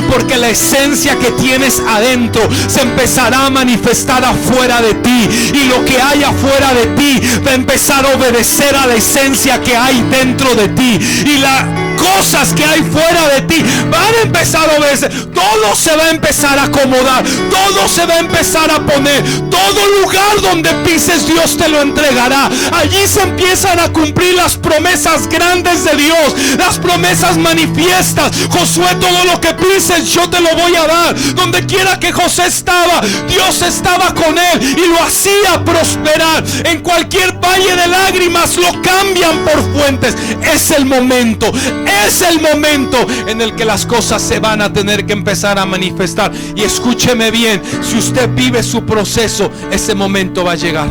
porque la esencia que tienes adentro se empezará a manifestar afuera de ti, y lo que hay afuera de ti va a empezar a obedecer a la esencia que hay dentro de ti, y las cosas que hay fuera de ti van a empezar a obedecer. Todo se va a empezar a acomodar, todo se va a empezar a poner. Todo lugar donde pises, Dios te lo entregará. Allí se empiezan a cumplir las promesas grandes de Dios, las promesas manifiestas. Josué, todo lo que pises yo te lo voy a dar. Donde quiera que José estaba, Dios estaba con él y lo hacía prosperar. En cualquier valle de lágrimas lo cambian por fuentes. Es el momento en el que las cosas se van a tener que empezar a manifestar. Y escúcheme bien, si usted vive su proceso, ese momento va a llegar.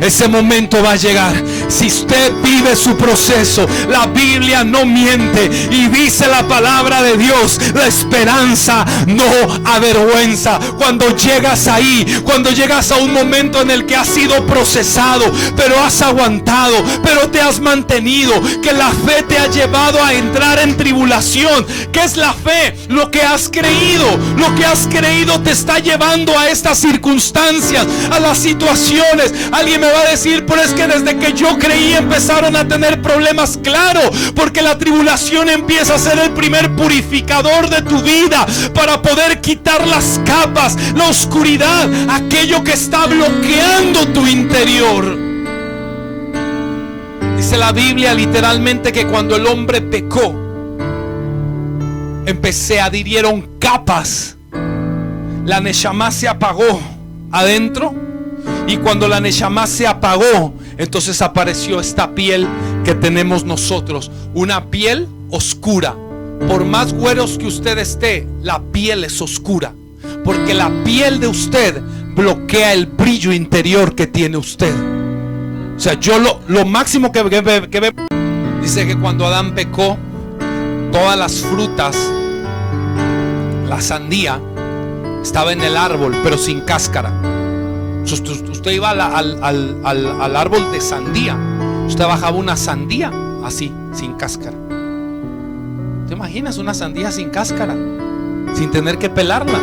Ese momento va a llegar. Si usted vive su proceso, la Biblia no miente, y dice la palabra de Dios: la esperanza no avergüenza. Cuando llegas ahí, cuando llegas a un momento en el que has sido procesado, pero has aguantado, pero te has mantenido, que la fe te ha llevado a entrar en tribulación. ¿Qué es la fe? Lo que has creído. Lo que has creído te está llevando a estas circunstancias, a las situaciones. Alguien me va a decir: pero es que desde que yo creí empezaron a tener problemas. Claro, porque la tribulación empieza a ser el primer purificador de tu vida, para poder quitar las capas, la oscuridad, aquello que está bloqueando tu interior. Dice la Biblia literalmente que cuando el hombre pecó, se adhirieron capas. La Neshama se apagó adentro, y cuando la Neshama se apagó, entonces apareció esta piel que tenemos nosotros, una piel oscura. Por más güeros que usted esté, la piel es oscura, porque la piel de usted bloquea el brillo interior que tiene usted. O sea, yo lo máximo que ve, dice que cuando Adán pecó, todas las frutas, la sandía estaba en el árbol, pero sin cáscara. Usted iba al árbol de sandía, usted bajaba una sandía así, sin cáscara. ¿Te imaginas una sandía sin cáscara, sin tener que pelarla?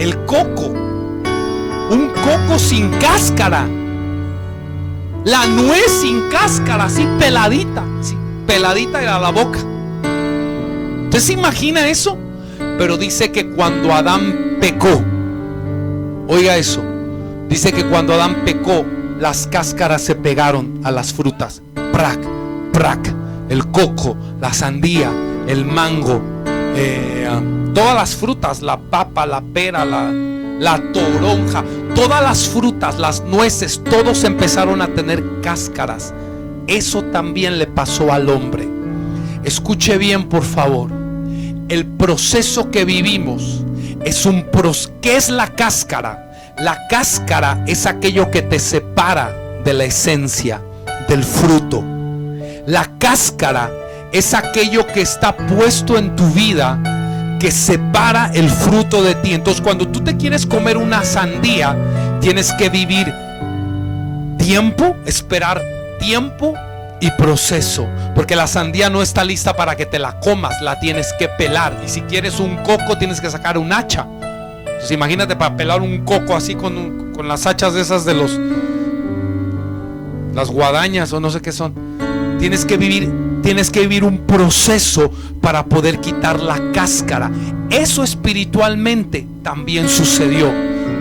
El coco, un coco sin cáscara. La nuez sin cáscara, así peladita, a la boca. ¿Usted se imagina eso? Pero dice que cuando Adán pecó, oiga eso, dice que cuando Adán pecó, las cáscaras se pegaron a las frutas. Prac, prac. El coco, la sandía, el mango, todas las frutas, la papa, la pera, la toronja, todas las frutas, las nueces, todos empezaron a tener cáscaras. Eso también le pasó al hombre. Escuche bien, por favor. El proceso que vivimos es un proceso. ¿Qué es la cáscara? La cáscara es aquello que te separa de la esencia, del fruto. La cáscara es aquello que está puesto en tu vida, que separa el fruto de ti. Entonces, cuando tú te quieres comer una sandía, tienes que vivir tiempo, esperar tiempo y proceso, porque la sandía no está lista para que te la comas, la tienes que pelar. Y si quieres un coco, tienes que sacar un hacha. Entonces, imagínate para pelar un coco así con las hachas de esas de las guadañas o no sé qué son. Tienes que vivir un proceso para poder quitar la cáscara. Eso espiritualmente también sucedió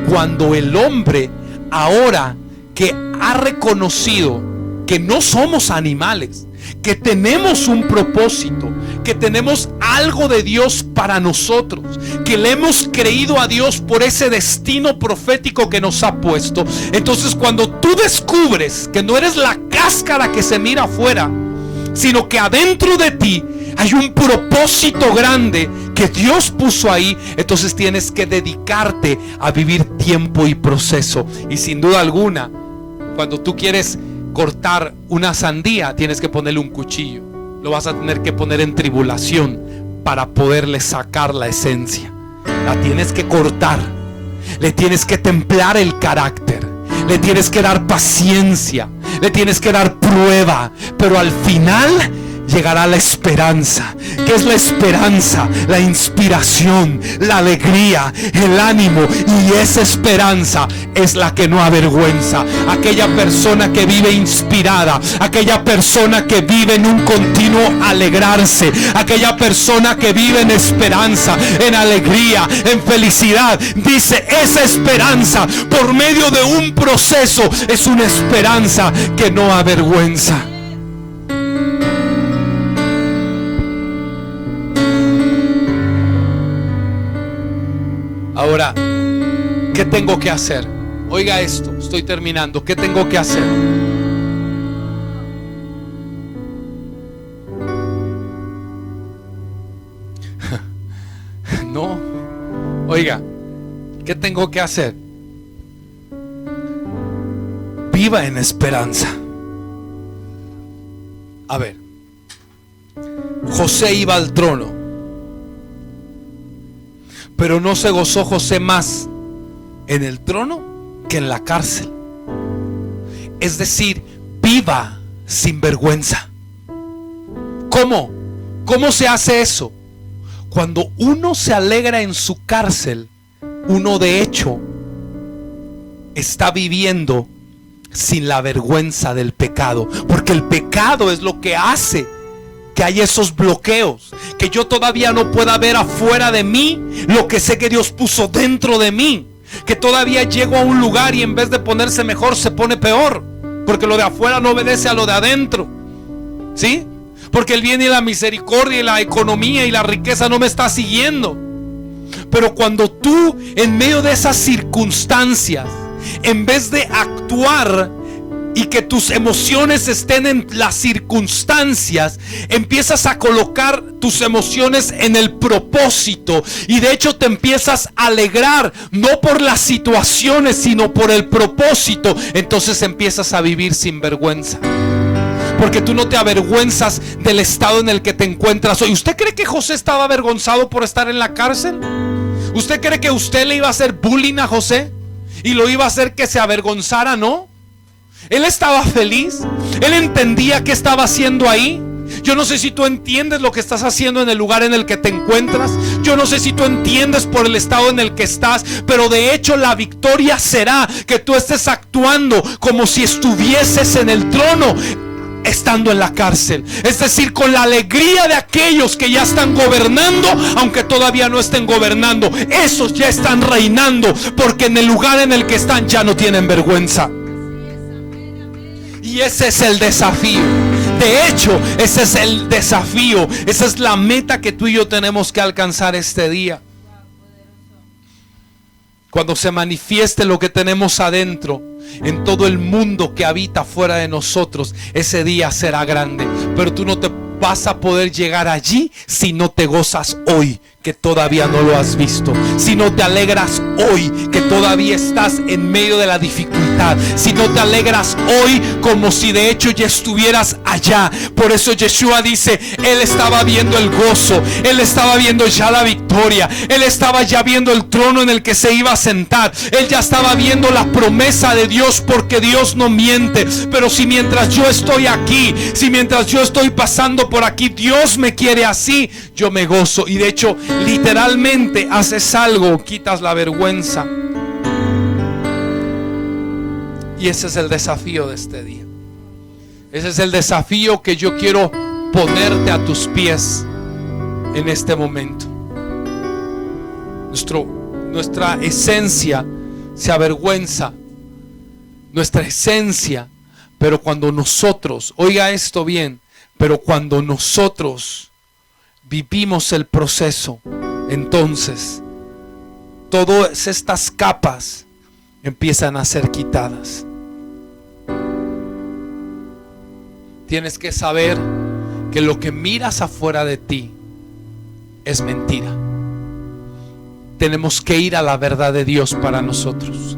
cuando el hombre, ahora que ha reconocido que no somos animales, que tenemos un propósito, que tenemos algo de Dios para nosotros, que le hemos creído a Dios por ese destino profético que nos ha puesto. Entonces, cuando tú descubres que no eres la cáscara que se mira afuera, sino que adentro de ti hay un propósito grande que Dios puso ahí, entonces tienes que dedicarte a vivir tiempo y proceso. Y sin duda alguna, cuando tú quieres cortar una sandía, tienes que ponerle un cuchillo. Lo vas a tener que poner en tribulación para poderle sacar la esencia. La tienes que cortar, le tienes que templar el carácter, le tienes que dar paciencia, le tienes que dar prueba, pero al final llegará la esperanza. ¿Qué es la esperanza? La inspiración, la alegría, el ánimo. Y esa esperanza es la que no avergüenza. Aquella persona que vive inspirada, aquella persona que vive en un continuo alegrarse, aquella persona que vive en esperanza, en alegría, en felicidad, dice: esa esperanza por medio de un proceso es una esperanza que no avergüenza. Ahora, ¿qué tengo que hacer? Oiga esto, estoy terminando. ¿Qué tengo que hacer? No. Oiga, ¿qué tengo que hacer? Viva en esperanza. A ver, José iba al trono, pero no se gozó José más en el trono que en la cárcel. Es decir, viva sin vergüenza. ¿Cómo? ¿Cómo se hace eso? Cuando uno se alegra en su cárcel, uno de hecho está viviendo sin la vergüenza del pecado, porque el pecado es lo que hace que hay esos bloqueos, que yo todavía no pueda ver afuera de mí lo que sé que Dios puso dentro de mí, que todavía llego a un lugar y en vez de ponerse mejor se pone peor, porque lo de afuera no obedece a lo de adentro, ¿sí? Porque el bien y la misericordia y la economía y la riqueza no me está siguiendo. Pero cuando tú, en medio de esas circunstancias, en vez de actuar y que tus emociones estén en las circunstancias, empiezas a colocar tus emociones en el propósito, y de hecho te empiezas a alegrar no por las situaciones sino por el propósito. Entonces empiezas a vivir sin vergüenza, porque tú no te avergüenzas del estado en el que te encuentras hoy. ¿Usted cree que José estaba avergonzado por estar en la cárcel? ¿Usted cree que usted le iba a hacer bullying a José y lo iba a hacer que se avergonzara? No. Él estaba feliz. Él entendía qué estaba haciendo ahí. Yo no sé si tú entiendes lo que estás haciendo en el lugar en el que te encuentras. Yo no sé si tú entiendes por el estado en el que estás, pero de hecho la victoria será que tú estés actuando como si estuvieses en el trono, estando en la cárcel. Es decir, con la alegría de aquellos que ya están gobernando, aunque todavía no estén gobernando. Esos ya están reinando, porque en el lugar en el que están ya no tienen vergüenza. Y ese es el desafío. De hecho, ese es el desafío. Esa es la meta que tú y yo tenemos que alcanzar este día. Cuando se manifieste lo que tenemos adentro, en todo el mundo que habita fuera de nosotros, ese día será grande. Pero tú no te vas a poder llegar allí si no te gozas hoy, que todavía no lo has visto. Si no te alegras hoy, que todavía estás en medio de la dificultad. Si no te alegras hoy como si de hecho ya estuvieras allá. Por eso Yeshua dice, Él estaba viendo el gozo, Él estaba viendo ya la victoria, Él estaba ya viendo el trono en el que se iba a sentar. Él ya estaba viendo la promesa de Dios, porque Dios no miente. Pero si mientras yo estoy aquí, si mientras yo estoy pasando por aquí, Dios me quiere así, yo me gozo. Y de hecho, literalmente haces algo, quitas la vergüenza. Y ese es el desafío de este día. Ese es el desafío que yo quiero ponerte a tus pies en este momento. Nuestra esencia se avergüenza, nuestra esencia, pero cuando nosotros, oiga esto bien, pero cuando nosotros vivimos el proceso, entonces todas estas capas empiezan a ser quitadas. Tienes que saber que lo que miras afuera de ti es mentira. Tenemos que ir a la verdad de Dios para nosotros.